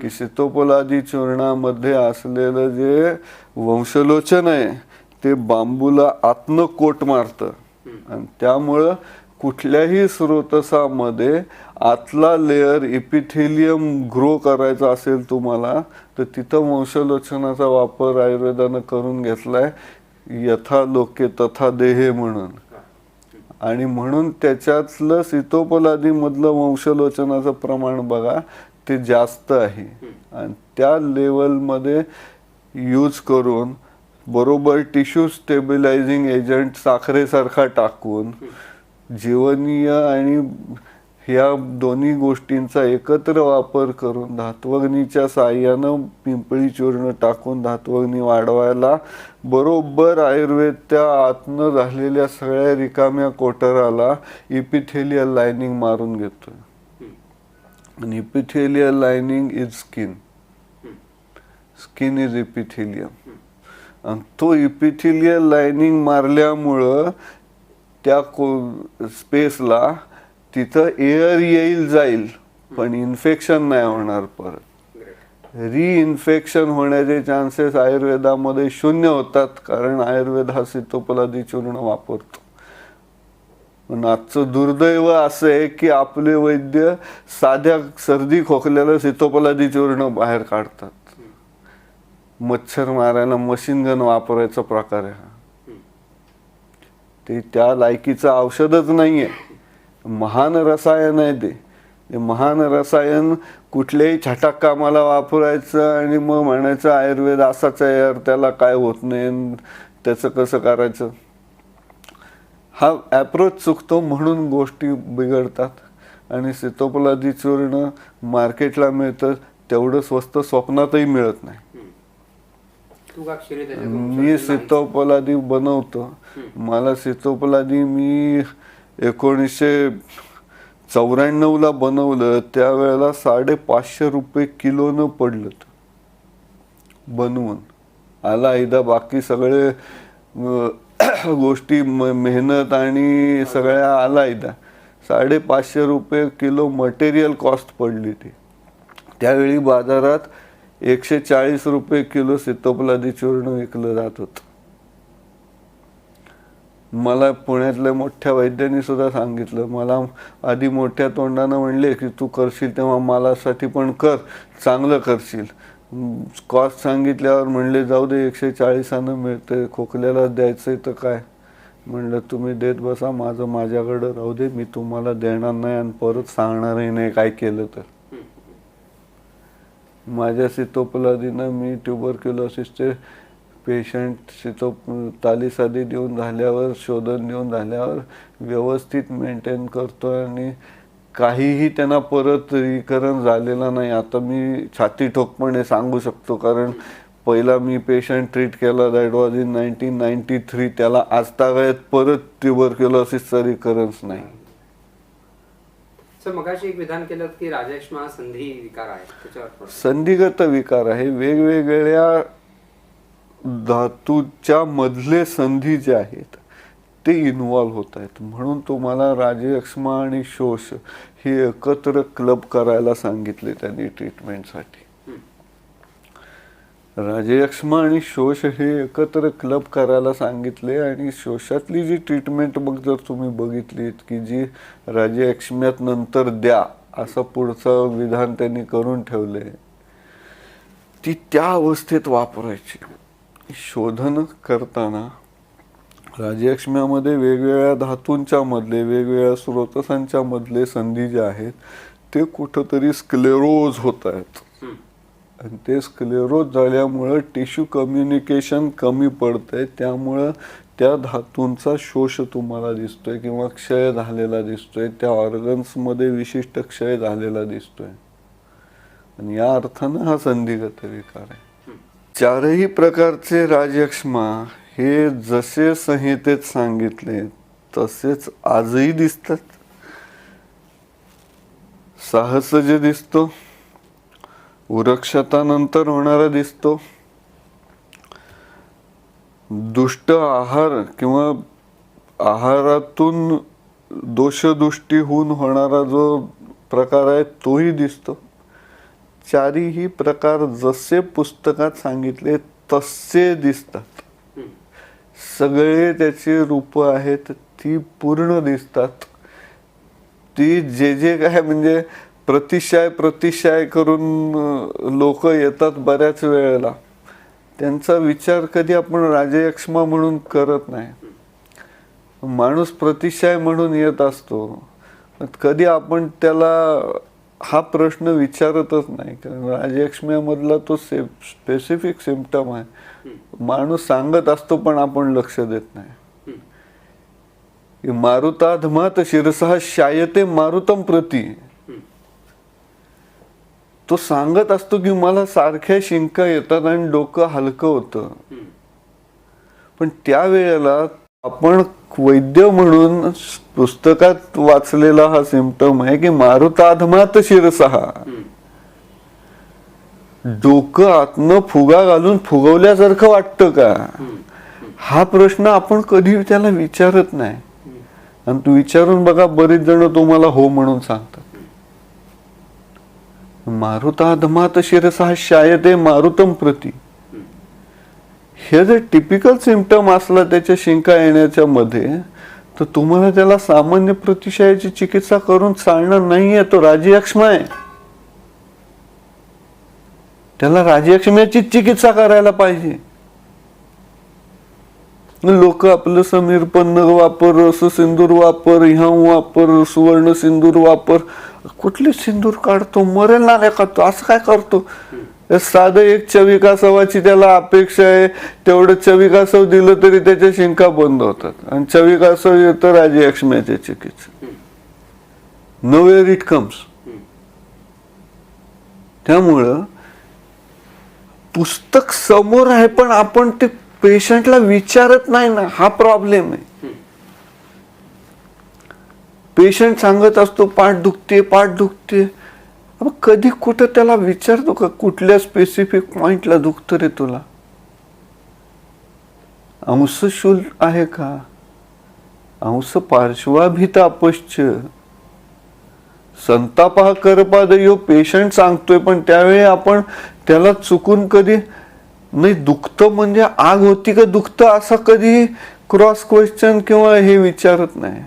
की सीतोपलादी चूर्णामध्ये असलेलं जे वंशलोचन आहे ते बांबूला आतनं कोट मारतं आणि त्यामुळं कुठल्याही स्रोतसामध्ये आतला लेअर इपिथेलियम ग्रो करायचा असेल तुम्हाला तर तिथं वंशलोचनाचा वापर आयुर्वेदानं करून घेतलाय, यथा लोके तथा देहे म्हणून. आणि म्हणून त्याच्यातलं सीतोपलादीमधलं वंशलोचनाचं प्रमाण बघा ते जास्त आहे. आणि त्या लेवलमध्ये यूज करून बरोबर टिश्यू स्टेबिलायझिंग एजंट साखरेसारखा टाकून जीवनीय आणि ह्या दोन्ही गोष्टींचा एकत्र वापर करून धात्वग्नीच्या साह्यानं पिंपळी चूर्ण टाकून धात्वग्नी वाढवायला बरोबर आयुर्वेद त्या आतनं झालेल्या सगळ्या रिकाम्या कोटराला इपिथेलियल लायनिंग मारून घेतोय. आणि epithelial lining is skin, skin is epithelium. आणि तो इपिथेलियल लायनिंग मारल्यामुळं त्या स्पेसला तिथं एअर येईल जाईल पण इन्फेक्शन नाही होणार. परत रिइन्फेक्शन होण्याचे चान्सेस आयुर्वेदामध्ये शून्य होतात, कारण आयुर्वेद हा सीतोपलादी चूर्ण वापरतो. पण आजचं दुर्दैव असं आहे की आपले वैद्य साध्या सर्दी खोकल्याला सीतोपलादी चूर्ण बाहेर काढतात. मच्छर मारायला मशीन गन वापरायचा प्रकार आहे हा. ते त्या लायकीचं औषधच नाहीये, महान रसायन आहे ते महान रसायन कुठल्याही छटाक कामाला वापरायचं आणि मग म्हणायचं आयुर्वेद असाच आहे यार, त्याला काय होत नाही, त्याचं कसं करायचं. हा ॲप्रोच चुकतो म्हणून गोष्टी बिघडतात. आणि सीतोपलादी चूर्ण मार्केटला मिळतं तेवढं स्वस्त स्वप्नातही मिळत नाही. मी सीतोपलादी बनवतो, मला सीतोपलादी मी 1994ला बनवलं, त्यावेळेला 550 रुपये किलोनं पडलं बनवून. आला एकदा बाकी सगळे गोष्टी मेहनत आणि सगळ्या आला एकदा 550 रुपये किलो मटेरियल कॉस्ट पडली ती. त्यावेळी बाजारात 140 रुपये किलो सीतोपलादी चूर्ण विकलं जात होतं. मला पुण्यातल्या मोठ्या वैद्यांनी सुद्धा सांगितलं, मला आधी मोठ्या तोंडानं म्हणले की तू करशील तेव्हा मालासाठी पण कर, चांगलं करशील. कॉस्ट सांगितल्यावर म्हणले जाऊ दे 140नं मिळतंय, खोकल्याला द्यायचंय तर काय. म्हणलं तुम्ही देत बसा, माझं माझ्याकडं राहू दे, मी तुम्हाला देणार नाही आणि परत सांगणारही नाही काय केलं तर. माझ्या सीतोपलादीनं मी ट्युबरक्युलोसिसचे पेशंट तालीसादी देऊन झाल्यावर, शोधन देऊन झाल्यावर व्यवस्थित मेंटेन करतो आणि काहीही त्यांना परत रिकरण झालेला नाही. आता मी छाती ठोकपणे सांगू शकतो, कारण पहिला मी पेशंट ट्रीट केला दॅट वॉज इन 1993, त्याला आजतागायत परत ट्युबरक्युलोसिसचा रिकरन्स नाही. सर मगाशी एक विधान केलं की राजयक्ष्मा हा संधी विकार आहे, त्याच्यावर संधिगत विकार आहे. वेगवेगळ्या धातूच्या मधले संधी जे आहेत ते इन्व्हॉल्व होत आहेत, म्हणून तुम्हाला राजयक्ष्मा आणि शोष हे एकत्र क्लब करायला सांगितले त्यांनी ट्रीटमेंटसाठी. राजयक्ष्मा आणि शोष हे एकत्र क्लब करायला सांगितले. आणि शोषातली जी ट्रीटमेंट मग जर तुम्ही बघितलीत की जी राजयक्ष्म्यात नंतर द्या असं पुढचं विधान त्यांनी करून ठेवले, ती त्या अवस्थेत वापरायची. शोधन करताना राजयक्ष्म्यामध्ये वेगवेगळ्या धातूंच्या मधले, वेगवेगळ्या स्रोतसांच्या मधले संधी जे आहेत ते कुठंतरी स्क्लेरोज होत आहेत. आणि ते स्क्लेरोज झाल्यामुळं टिश्यू कम्युनिकेशन कमी पडतंय, त्यामुळं त्या धातूंचा शोष तुम्हाला दिसतोय किंवा क्षय झालेला दिसतोय, त्या ऑर्गन्समध्ये विशिष्ट क्षय झालेला दिसतोय. आणि या अर्थानं हा संधिगत विकार आहे. चारही प्रकारचे राजयक्ष्मा हे जसे संहितेत सांगितले तसेच आजही दिसतात. साहस जे दिसतो, उरक्षतानंतर होणारा दिसतो, दुष्ट आहार किंवा आहारातून दोषदुष्टी होऊन होणारा जो प्रकार आहे तोही दिसतो. चारही प्रकार जसे पुस्तकात सांगितले तसे दिसतात. सगळे त्याची रूप आहेत ती पूर्ण दिसतात. ती जे काय म्हणजे प्रतिशय करून लोक येतात बऱ्याच वेळेला, त्यांचा विचार कधी आपण राजयक्ष्मा म्हणून करत नाही. माणूस प्रतिशय म्हणून येत असतो, कधी आपण त्याला हा प्रश्न विचारतच नाही, कारण राजयक्ष्म्यामधला तो स्पेसिफिक सिम्पटम आहे. माणूस सांगत असतो पण आपण लक्ष देत नाही. मारुताधमात शिरसा शायते मारुतम प्रती, तो सांगत असतो की मला सारख्या शिंका येतात आणि डोकं हलकं होतं. पण त्यावेळेला आपण वैद्य म्हणून पुस्तकात वाचलेला हा सिम्पटम आहे की मारुताधमात शिरसा, डोकं आतनं फुगा घालून फुगवल्यासारखं वाटतं का, हा प्रश्न आपण कधी त्याला विचारत नाही. आणि तू विचारून बघा, बरीच जण तुम्हाला हो म्हणून सांगतात. मारुताधमात शिरसा शायते मारुतम प्रती, हे जर टिपिकल सिम्पटम असला त्याच्या शिंका येण्याच्या मध्ये, तर तुम्हाला त्याला सामान्य प्रतिशयाची चिकित्सा करून चालणार नाहीये. तो राजयक्ष्मा आहे, त्याला राजयक्ष्म्याची चिकित्सा करायला पाहिजे. लोक आपलं समीर पन्नग वापर, रस सिंदूर वापर, ह्या वापर, सुवर्ण सिंदूर वापर, कुठले सिंदूर काढतो, मरेल ना का तो, असं काय करतो. साधं एक चविकासवाची त्याला अपेक्षा आहे, तेवढं चविकासव दिलं तरी त्याच्या शिंका बंद होतात. आणि चविकासव येतं राजयक्ष्म्याच्या चिकित्सा, नोवेअर इट कम्स. त्यामुळं पुस्तक समोर आहे पण आपण ते पेशंटला विचारत नाही ना, हा प्रॉब्लेम आहे. पेशंट सांगत असतो पाठ दुखते, कधी कुठं त्याला विचारतो का कुठल्या स्पेसिफिक पॉइंटला दुखतं रे तुला, अंशशूल आहे का, अंश पार्श्वाभित अपश्च, संतापहा करपादयो पेशंट सांगतोय, पण त्यावेळी आपण त्याला चुकून कधी नाही दुखतं म्हणजे आग होती का दुखतं असं कधी क्रॉस क्वेश्चन किंवा हे विचारत नाही.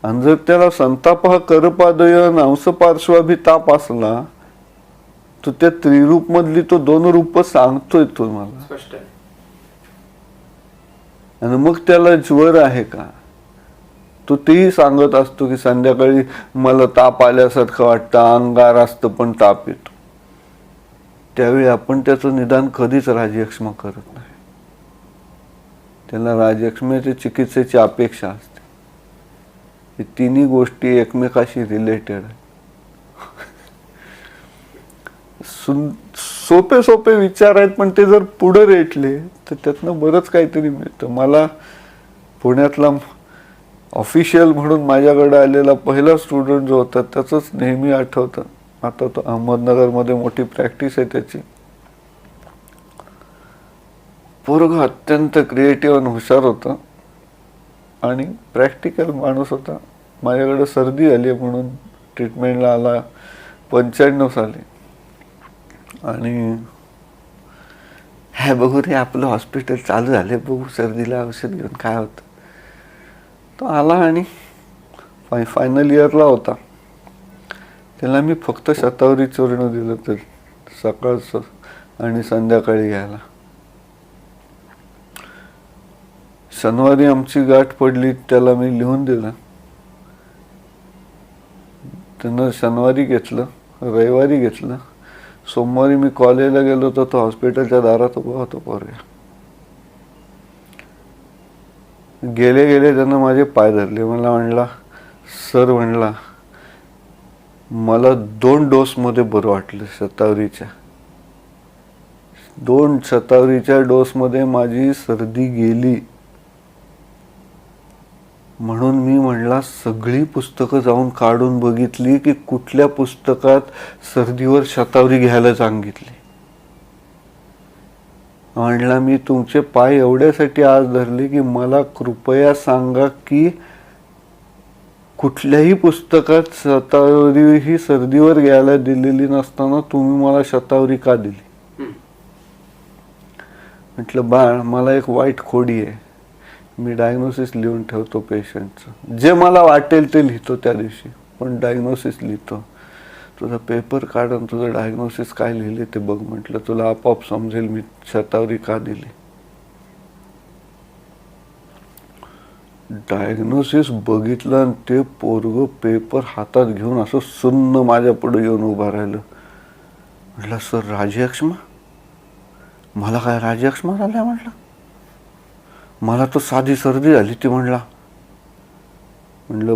आणि जर त्याला संतापहा करपादय अंश पार्श्वाभि ताप असला तर त्या त्रिरूप मधली तो दोन रूप सांगतोय तुम्हाला. आणि मग त्याला ज्वर आहे का, तो तेही सांगत असतो की संध्याकाळी मला ताप आल्यासारखं वाटतं, अंगार असतं पण ताप येतो. त्यावेळी आपण त्याचं निदान कधीच राजयक्ष्मा करत नाही. त्याला राजयक्ष्म्याच्या चिकित्सेची अपेक्षा असते. हे तिन्ही गोष्टी एकमेकाशी रिलेटेड आहेत. सोपे विचार आहेत, पण ते जर पुढे रेटले तर त्यातनं बरंच काहीतरी मिळतं. मला पुण्यातला ऑफिशियल म्हणून माझ्याकडे आलेला पहिला स्टुडंट जो होता त्याचंच नेहमी आठवतं. आता तो अहमदनगरमध्ये मोठी प्रॅक्टिस आहे त्याची. पोरगा अत्यंत क्रिएटिव्ह आणि हुशार होता आणि प्रॅक्टिकल माणूस होता. माझ्याकडे सर्दी आली म्हणून ट्रीटमेंटला आला 95 साली. आणि हे बघू रे आपलं हॉस्पिटल चालू झाले, बघू सर्दीला औषध घेऊन काय होतं. तो आला आणि फायनल इयरला होता. त्याला मी फक्त शतावरी चूर्ण दिलं तर सकाळचं आणि संध्याकाळी घ्यायला. शनिवारी आमची गाठ पडली, त्याला मी लिहून दिलं. त्यानं शनिवारी घेतलं, रविवारी घेतलं, सोमवारी मी कॉलेजला गेलो तर तो हॉस्पिटलच्या दारात उभा होता पोरगा. गेले गेले त्यानं माझे पाय धरले. मला म्हणला, सर म्हणला, मला 2 डोसमध्ये बरं वाटलं. शतावरीच्या 2 शतावरीच्या डोसमध्ये माझी सर्दी गेली. म्हणून मी म्हणला, सगळी पुस्तकं जाऊन काढून बघितली की कुठल्या पुस्तकात सर्दीवर शतावरी घ्यायला सांगितली. म्हणला, मी तुमचे पाय एवढ्यासाठी आज धरले की मला कृपया सांगा की कुठल्याही पुस्तकात शतावरी ही सर्दीवर घ्यायला दिलेली नसताना तुम्ही मला शतावरी का दिली. म्हटलं, बाळ, मला एक वाईट खोडी आहे. मी डायग्नोसिस लिहून ठेवतो पेशंटचं, जे मला वाटेल ते लिहितो त्या दिवशी, पण डायग्नोसिस लिहितो. तुझा पेपर काढ आणि तुझं डायग्नोसिस काय लिहिले ते बघ. म्हटलं, तुला आपोआप समजेल मी शतावरी का दिली. डायग्नोसिस बघितलं आणि ते पोरग पेपर हातात घेऊन असं सुन्न माझ्या पुढे येऊन उभा राहिलं. म्हटलं, सर, राजयक्ष्मा? मला काय राजयक्ष्मा झाल्या? म्हटलं, मला तर साधी सर्दी झाली ती. म्हणलं,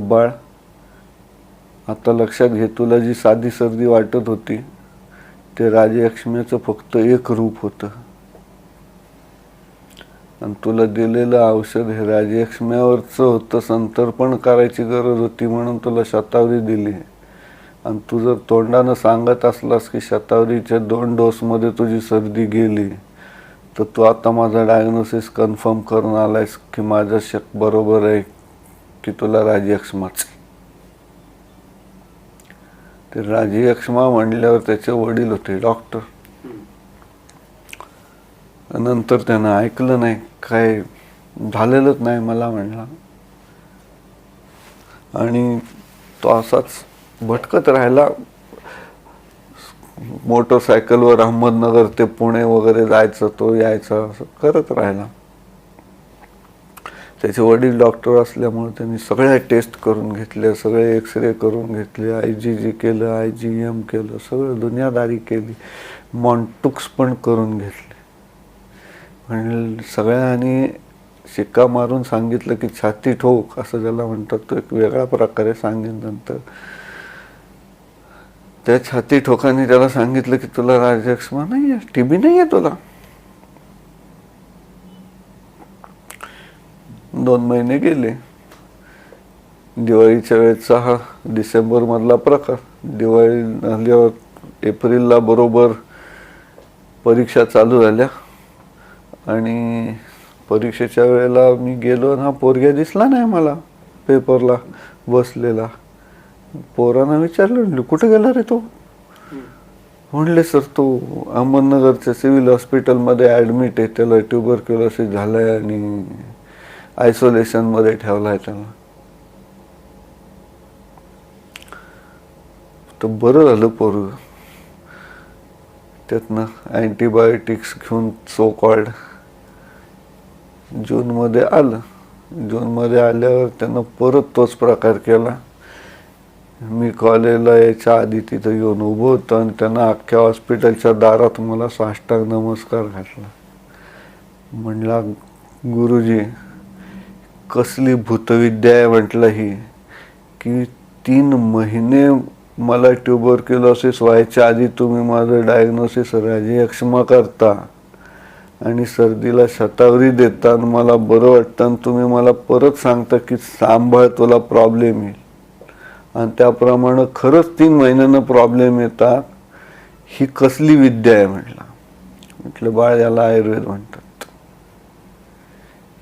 बाळ, आता लक्षात घे, तुला जी साधी सर्दी वाटत होती ते राजयक्ष्मेचं फक्त एक रूप होतं. आणि तुला दिलेलं औषध हे राजयक्ष्म्यावरचं होतं. संतर्पण करायची गरज होती म्हणून तुला शतावरी दिली. आणि तू जर तोंडानं सांगत असलास की शतावरीच्या 2 डोसमध्ये तुझी सर्दी गेली, तर तू आता माझा डायग्नोसिस कन्फर्म करून आलायस की माझं शक बरोबर आहे की तुला राजयक्ष्माच. ते राजयक्ष्मा म्हणल्यावर त्याचे वडील होते डॉक्टर. नंतर त्यानं ऐकलं नाही, काय झालेलंच नाही मला म्हणला. आणि तो असाच भटकत राहिला. मोटरसायकलवर अहमदनगर ते पुणे वगैरे जायचं, तो यायचा, असं करत राहिला. त्याचे वडील डॉक्टर असल्यामुळे त्यांनी सगळ्या टेस्ट करून घेतल्या, सगळे एक्सरे करून घेतले, IgG केलं, IgM केलं, सगळं दुनियादारी केली, मॉन्टुक्स पण करून घेतले. म्हणजे सगळ्यांनी शिक्का मारून सांगितलं की छाती ठोक, असं ज्याला म्हणतात, तो एक वेगळा प्रकारे सांगेन नंतर. त्या छाती ठोकाने त्याला सांगितलं की तुला राजयक्ष्मा नाही आहे, TB नाही आहे तुला. 2 महिने गेले. दिवाळीच्या वेळेचा हा डिसेंबर मधला प्रकार. दिवाळी झाल्यावर एप्रिलला बरोबर परीक्षा चालू झाल्या. आणि परीक्षेच्या वेळेला मी गेलो आणि हा पोरग्या दिसला नाही मला पेपरला बसलेला. पोरांना विचारलं, म्हणलं, कुठे गेला रे तो? म्हणले, सर, तो अहमदनगरच्या सिव्हिल हॉस्पिटलमध्ये ॲडमिट आहे, त्याला ट्युबरक्युलोसिस झालाय आणि आयसोलेशनमध्ये ठेवलाय त्याला. तर बरं झालं पोरग त्यातनं अँटीबायोटिक्स घेऊन सो कॉल्ड जूनमध्ये आलं. जूनमध्ये आल्यावर त्यानं परत तोच प्रकार केला. मी कॉलेजला यायच्या आधी तिथं येऊन उभं होतं आणि त्यानं अख्ख्या हॉस्पिटलच्या दारात मला साष्टांग नमस्कार घातला. म्हणला, गुरुजी, कसली भूतविद्या आहे म्हटलं ही, की 3 महिने मला ट्युबरक्युलोसिस व्हायच्या आधी तुम्ही माझं डायग्नोसिस राजयक्ष्मा करता आणि सर्दीला शतावरी देता आणि मला बरं वाटतं, आणि तुम्ही मला परत सांगता की सांभाळ, तुला प्रॉब्लेम येईल, आणि त्याप्रमाणे खरंच 3 महिन्यानं प्रॉब्लेम येतात. ही कसली विद्या आहे म्हटलं, बाळ, याला आयुर्वेद म्हणतात.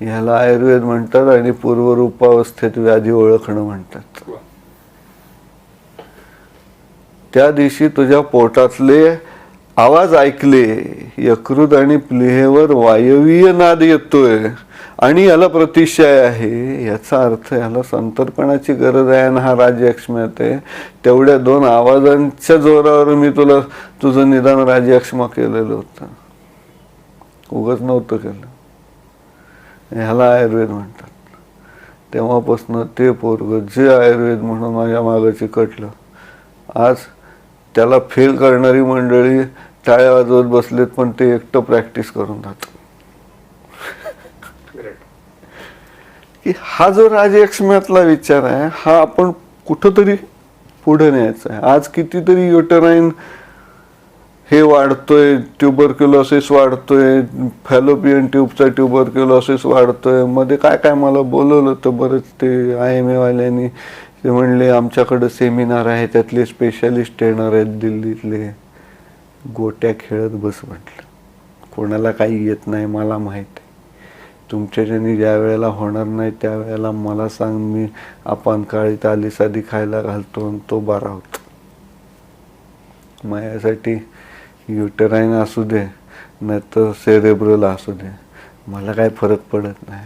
ह्याला आयुर्वेद म्हणतात आणि पूर्वरूपावस्थेत व्याधी ओळखणं म्हणतात. त्या दिवशी तुझ्या पोटातले आवाज ऐकले, यकृत आणि प्लीहेवर वायवीय नाद येतोय आणि याला प्रतिशय आहे, याचा अर्थ याला संतर्पणाची गरज आहे आणि हा राजयक्ष्म्यात आहे. तेवढ्या 2 आवाजांच्या जोरावर मी तुला तुझं निदान राजयक्ष्मा केलेलं होतं, उगाच नव्हतं केलं. ह्याला आयुर्वेद म्हणतात. तेव्हापासून ते पोरग जे आयुर्वेद म्हणून माझ्या मागं चिकटलं, आज त्याला फेल करणारी मंडळी टाळ्या वाजवत बसलेत, पण ते एकटं प्रॅक्टिस करून जातं. की हा जो राजयक्ष्म्यातला विचार आहे हा आपण कुठंतरी पुढे न्यायचा आहे. आज कितीतरी युटराईन हे वाढतोय, ट्युबरक्युलोसिस वाढतोय, फॅलोपियन ट्यूबचा ट्युबरक्युलोसिस वाढतोय. मध्ये काय काय मला बोलवलं होतं बरंच ते IMA वाल्यांनी. ते म्हणले आमच्याकडे सेमिनार आहे, त्यातले स्पेशालिस्ट येणार आहेत दिल्लीतले. गोट्या खेळत बस म्हटलं. कोणाला काही येत नाही मला माहित आहे. तुमच्याच्यानी ज्या वेळेला होणार नाही त्यावेळेला मला सांग, मी आपण काळी ताली साधी खायला घालतो आणि तो बरा होतो. माझ्यासाठी युटराईन असू दे नाही तर सेरेब्रल असू दे, मला काय फरक पडत नाही.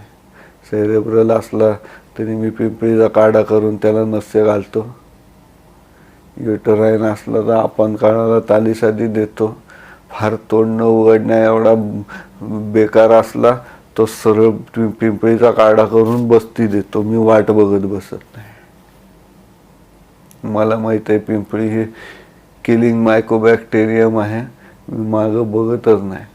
सेरेब्रल असला तरी मी पिंपळीचा काढा करून त्याला नस्य घालतो. युटराईन असला तर आपण काळाला ताली साधी देतो. फार तोंड न उघडण्या एवढा बेकार असला तो सरळ पिंपळीचा काढा करून बस्ती देतो. मी वाट बघत बसत नाही. मला माहित आहे पिंपळी हे किलिंग मायकोबॅक्टेरियम आहे. मी मागं बघतच नाही.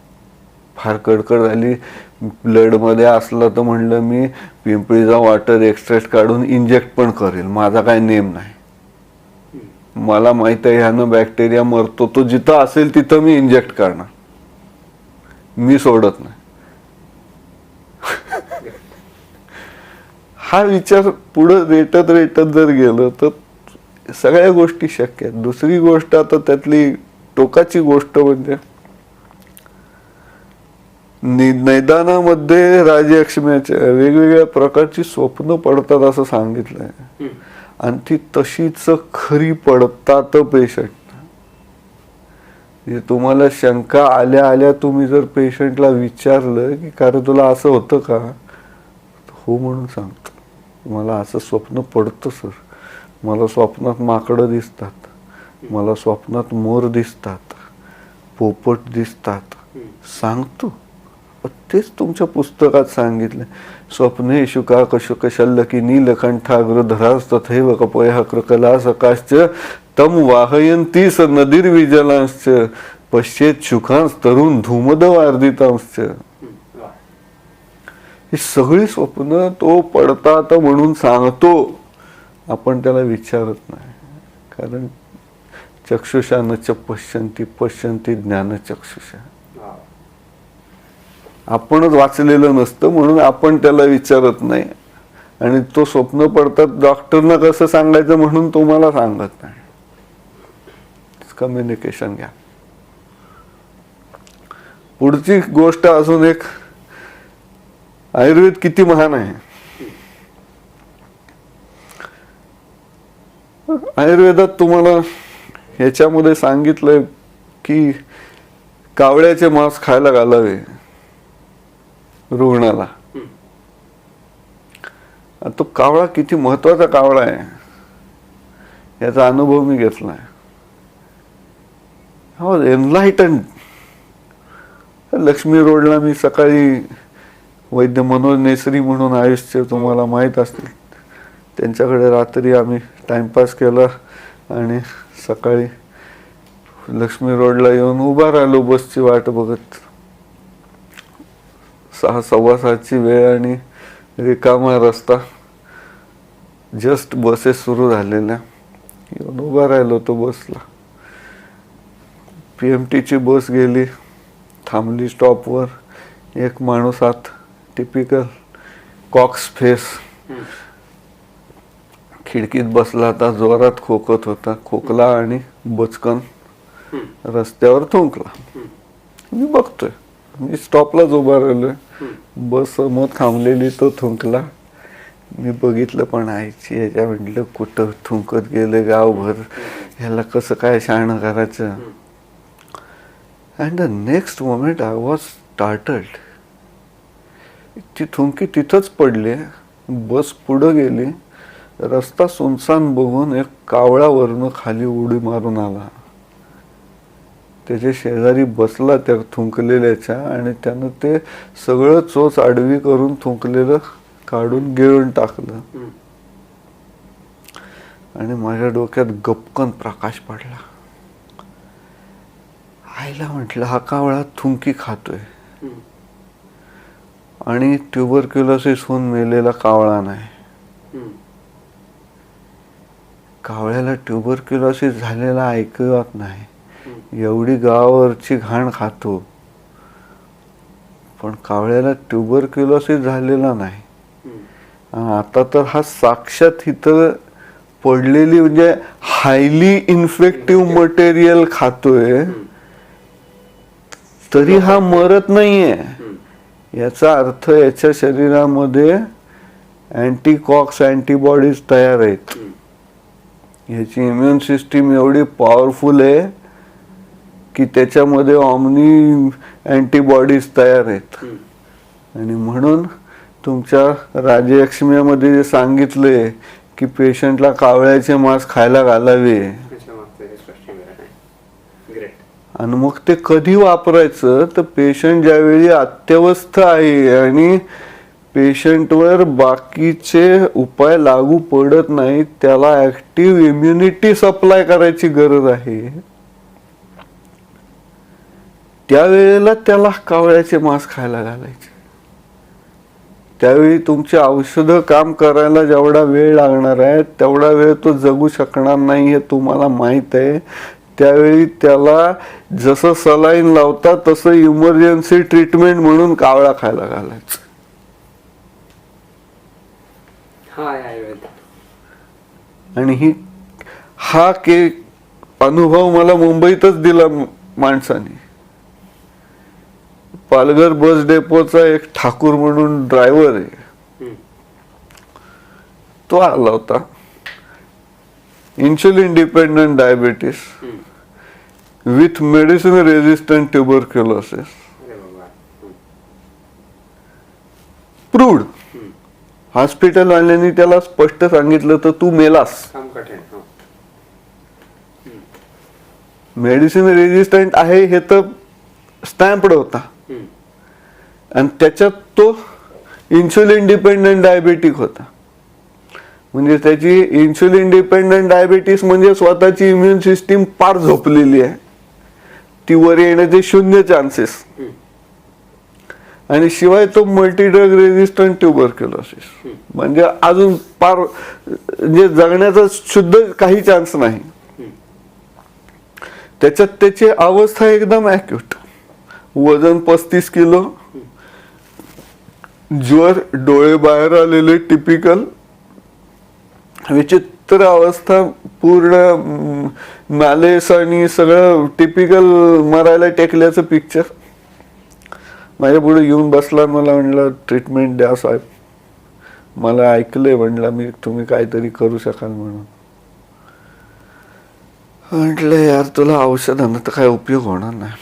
फार कडकड झाली ब्लडमध्ये असलं तर म्हणलं मी पिंपळीचा वॉटर एक्सट्रॅक्ट काढून इंजेक्ट पण करेल. माझा काय नेम नाही. मला माहित आहे ह्यानं बॅक्टेरिया मरतो, तो जिथं असेल तिथं मी इंजेक्ट करणार. मी सोडत नाही. हा विचार पुढे रेटत रेटत जर गेलं तर सगळ्या गोष्टी शक्य आहेत. दुसरी गोष्ट आता त्यातली टोकाची गोष्ट म्हणजे निदानामध्ये राजयक्ष्म्याच्या वेगवेगळ्या प्रकारची स्वप्न पडतात असं सांगितलंय. आणि ती तशीच खरी पडतात पेशंट. तुम्हाला शंका आल्या आल्या तुम्ही जर पेशंटला विचारलं की कारण तुला असं होतं का, हो म्हणून सांगतो. मला असं स्वप्न पडतं सर. मला स्वप्नात माकडं दिसतात, मला स्वप्नात मोर दिसतात, पोपट दिसतात, सांगतो. तेच तुमच्या पुस्तकात सांगितलं. स्वप्नेषु का कशुक शल्लकी नीलकंठाग्रधरास तथैव कपयः कृकला सकाश्च तम वाहयन्ती स नदीर्विजलांश्च पश्येत शुकांस तरुण धूमदवार्दितांश्च. ही सगळी स्वप्न तो पडतात म्हणून सांगतो. आपण त्याला विचारत नाही. कारण चक्षुषा न च पश्यन्ति पश्यन्ति ज्ञान चक्षुषा. आपणच वाचलेलं नसतं म्हणून आपण त्याला विचारत नाही. आणि तो स्वप्न पडतात डॉक्टरना कसं सांगायचं म्हणून तुम्हाला सांगत नाही. कम्युनिकेशन घ्या. पुढची गोष्ट अजून एक, आयुर्वेद किती महान आहे. आयुर्वेदात तुम्हाला ह्याच्यामध्ये सांगितलंय की कावळ्याचे मांस खायला घालावे रुग्णाला. तो कावळा किती महत्वाचा कावळा आहे याचा अनुभव मी घेतलाय. हो, एनलाइटन. लक्ष्मी रोडला मी सकाळी वैद्य मनोज नेसरी म्हणून आयुष्य तुम्हाला माहीत असतील, त्यांच्याकडे रात्री आम्ही टाइमपास केला आणि सकाळी लक्ष्मी रोडला येऊन उभा राहिलो बसची वाट बघत. 6, 6:15ची वेळ आणि रिकामा रस्ता. जस्ट बसेस सुरू झालेल्या. येऊन उभा राहिलो तो बसला. PMTची बस गेली, थांबली स्टॉपवर. एक माणूस आत, टिपिकल कॉक्स फेस, खिडकीत बसला होता. जोरात खोकत होता. खोकला आणि बचकन रस्त्यावर थुंकला. मी बघतोय, मी स्टॉपलाच उभा राहिलोय. बस समोर थांबलेली, तो थुंकला. मी बघितलं पण आईची याच्या म्हटलं कुठं थुंकत गेले गावभर, ह्याला कसं काय शहाणं करायचं. And the next moment I was startled. ती थुंकी तिथंच पडली. बस पुढं गेली. रस्ता सुनसान बघून एक कावळा वरनं खाली उडी मारून आला. त्याच्या शेजारी बसला त्या थुंकलेल्याच्या आणि त्यानं ते सगळं चोच आडवी करून थुंकलेलं काढून गिळून टाकलं. आणि माझ्या डोक्यात गपकन प्रकाश पडला. आईला म्हटलं हा कावळा थुंकी खातोय आणि ट्युबरक्युलोसिस होऊन मेलेला कावळा नाही. कावळ्याला ट्युबरक्युलोसिस झालेला ऐकत नाही, एवढी गावावरची घाण खातो, पण कावळ्याला ट्युबरक्युलोसिस झालेला नाही. आता तर हा साक्षात इथं पडलेली म्हणजे हायली इन्फेक्टिव्ह मटेरियल खातोय, तरी हा मरत नाहीये. याचा अर्थ याच्या शरीरामध्ये अँटीकॉक्स अँटीबॉडीज तयार आहेत. याची इम्युन सिस्टीम एवढी पॉवरफुल आहे की त्याच्यामध्ये ऑमनी अँटीबॉडीज तयार आहेत. आणि म्हणून तुमच्या राजयक्ष्म्यामध्ये जे सांगितलंय की पेशंटला कावळ्याचे मांस खायला घालावे, आणि मग ते कधी वापरायचं तर पेशंट ज्यावेळी अत्यवस्थ आहे आणि पेशंटवर बाकीचे उपाय लागू पडत नाहीत, त्याला ऍक्टिव्ह इम्युनिटी सप्लाय करायची गरज आहे, त्यावेळेला त्याला कावळ्याचे मांस खायला घालायचे. त्यावेळी तुमची औषधं काम करायला जेवढा वेळ लागणार आहे तेवढा वेळ तो जगू शकणार नाही हे तुम्हाला माहित आहे. त्यावेळी त्याला जसं सलाईन लावतात तसं इमर्जन्सी ट्रीटमेंट म्हणून कावळा खायला घालायचं. आणि हा अनुभव मला मुंबईतच दिला माणसाने. पालघर बस डेपोचा एक ठाकूर म्हणून ड्रायव्हर आहे, तो आला होता. Insulin dependent diabetes with medicine resistant tuberculosis, proved. Hospital वाल्यांनी त्याला स्पष्ट सांगितलं तर तू मेलास. मेडिसिन रेजिस्टंट आहे हे तर स्टॅम्प्ड होता, आणि त्याच्यात तो इन्सुलिन डिपेंडंट डायबेटिक होता. म्हणजे त्याची इन्सुलिन डिपेंडंट डायबिटीस म्हणजे स्वतःची इम्युन सिस्टीम पार झोपलेली आहे, ती वर येण्याचे 0 चान्सेस. आणि शिवाय तो मल्टी ड्रग रेजिस्टंट ट्युबरक्युलोसिस म्हणजे अजून पार म्हणजे जगण्याचा शुद्ध काही चान्स नाही. त्याच्यात त्याची अवस्था एकदम ॲक्यूट. वजन 35 किलो, ज्वर, डोळे बाहेर आलेले टिपिकल, विचित्र अवस्था, पूर्ण नालेस आणि सगळं टिपिकल मरायला टेकल्याचं पिक्चर. माझ्या पुढे येऊन बसला, मला म्हणलं ट्रीटमेंट द्या साहेब. मला ऐकलंय म्हणलं मी तुम्ही काहीतरी करू शकाल म्हणून. म्हटलं यार तुला औषधानं तर काय उपयोग होणार नाही.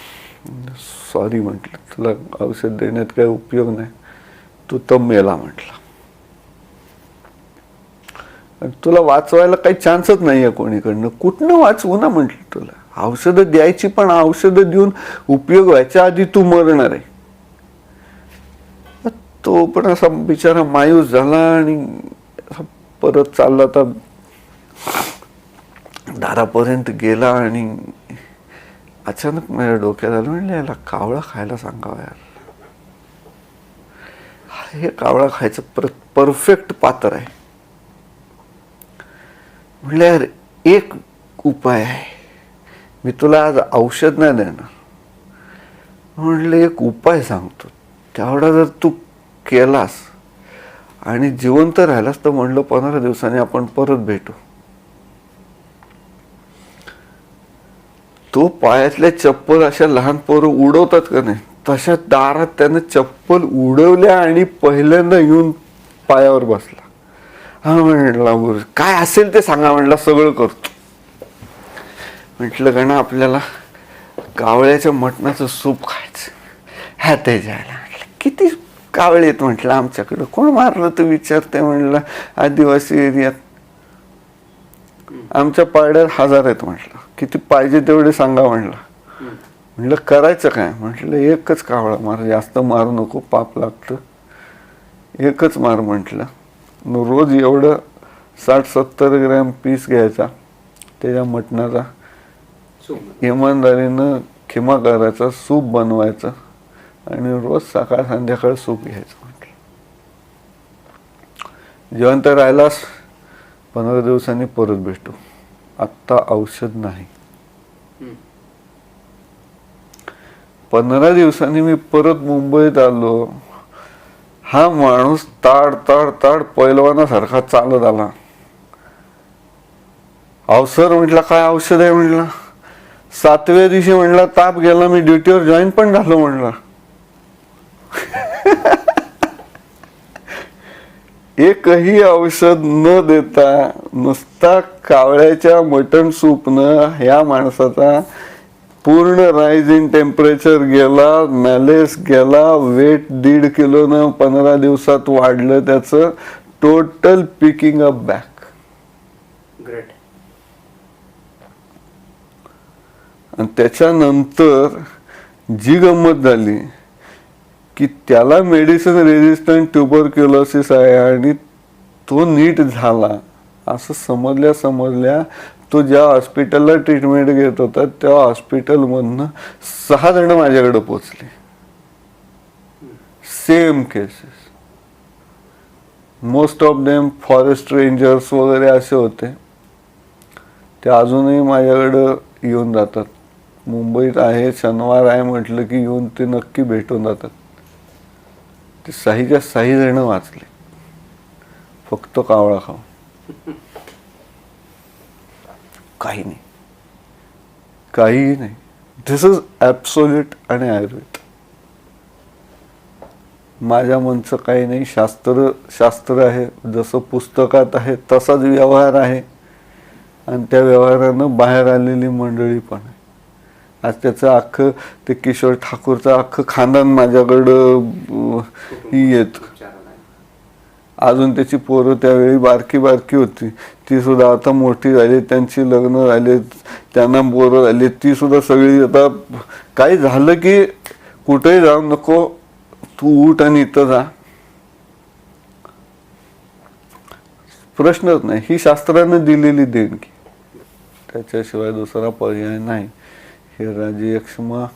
सॉरी म्हटलं, तुला औषध देण्यात काही उपयोग नाही, तू तर मेला म्हटलं. तुला वाचवायला काही चान्सच नाहीये कोणीकडनं, कुठनं वाचवू ना म्हटलं. तुला औषधं द्यायची, पण औषधं देऊन उपयोग व्हायच्या आधी तू मरणार आहे. तो पण असा बिचारा मायूस झाला आणि परत चालला तर दारापर्यंत गेला. आणि अचानक माझ्या डोक्यात आलं, म्हणलं याला कावळा खायला सांगावा यार, हे कावळा खायचं परफेक्ट पात्र आहे. म्हणलं यार एक उपाय आहे, मी तुला आज औषध नाही देणार, म्हणलं एक उपाय सांगतो, तेवढा जर तू केलास आणि जिवंत राहिलास तर म्हणलं 15 दिवसांनी आपण परत भेटू. तो पायातल्या चप्पल अशा लहान पोरं उडवतात का नाही, तशा दारात त्यानं चप्पल उडवल्या आणि पहिल्यांदा येऊन पायावर बसला. हा म्हणला काय असेल ते सांगा, म्हणला सगळं करतो. म्हटलं गणा आपल्याला कावळ्याच्या मटणाचं सूप खायचं. ह्या ते जायला म्हटलं किती कावळे आहेत म्हटलं आमच्याकडं, कोण मारलं तर विचारते. म्हणलं आदिवासी एरियात आमच्या पाड्यात 1000 आहेत म्हटलं, किती पाहिजे तेवढे सांगा म्हणलं. म्हटलं करायचं काय, म्हटलं एकच कावळा मार, जास्त मारू नको, पाप लागतं, एकच मार म्हटलं. रोज एवढं 60-70 ग्रॅम पीस घ्यायचा त्याच्या मटणाचा, इमानदारीनं खिमा करायचा, सूप बनवायचं आणि रोज सकाळ संध्याकाळ सूप घ्यायचं. म्हटलं जिवंत राहिलास 15 दिवसांनी परत भेटू, आत्ता औषध नाही. 15 दिवसांनी मी परत मुंबईत आलो. हा माणूस ताड ताड ताड पैलवानासारखा चालत आला. अवसर म्हटलं काय औषध आहे म्हटलं. 7व्या दिवशी म्हटलं ताप गेला, मी ड्युटीवर जॉईन पण झालो म्हटलं. एकही औषध न देता नुसता कावळ्याच्या मटण सूपनं ह्या माणसाचा पूर्ण राईज इन टेम्परेचर गेला, मॅलेस गेला, वेट 1.5 किलोनं 15 दिवसात वाढलं त्याचं, total picking up back. Great. आणि त्याच्यानंतर जी गंमत झाली की त्याला मेडिसिन रेजिस्टंट ट्युबरक्युलोसिस आहे आणि तो नीट झाला असं समजल्या तो ज्या हॉस्पिटलला ट्रीटमेंट घेत होता त्या हॉस्पिटलमधनं 6 जण माझ्याकडे पोचले. Same cases, most of them forest rangers वगैरे असे होते. ते अजूनही माझ्याकडं येऊन जातात. मुंबईत आहे, शनिवार आहे म्हटलं की येऊन ते नक्की भेटून जातात. ते 6च्या 6 जण वाचले फक्त कावळा खाऊन. काही नाही, काहीही नाही. दिस इज ॲब्सोल्यूट आणि आयुर्वेद. माझ्या मनचं काही नाही. शास्त्र आहे, जसं पुस्तकात आहे तसाच व्यवहार आहे आणि त्या व्यवहारानं बाहेर आलेली मंडळी पण आहे. आज त्याचं अख्खं ते किशोर ठाकूरचं अख्खं खानदान माझ्याकडं येत. अजून त्याची पोरं त्यावेळी बारकी होती, ती सुद्धा आता मोठी झाली, त्यांची लग्न झाले, त्यांना पोरं झाली, ती सुद्धा सगळी आता काही झालं की कुठेही जाऊ नको, तू उठ आणि इथं जा. प्रश्नच नाही. ही शास्त्रानं दिलेली देणगी, त्याच्याशिवाय दुसरा पर्याय नाही. हे राजयक्ष्मा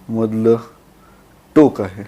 मधलं टोक आहे.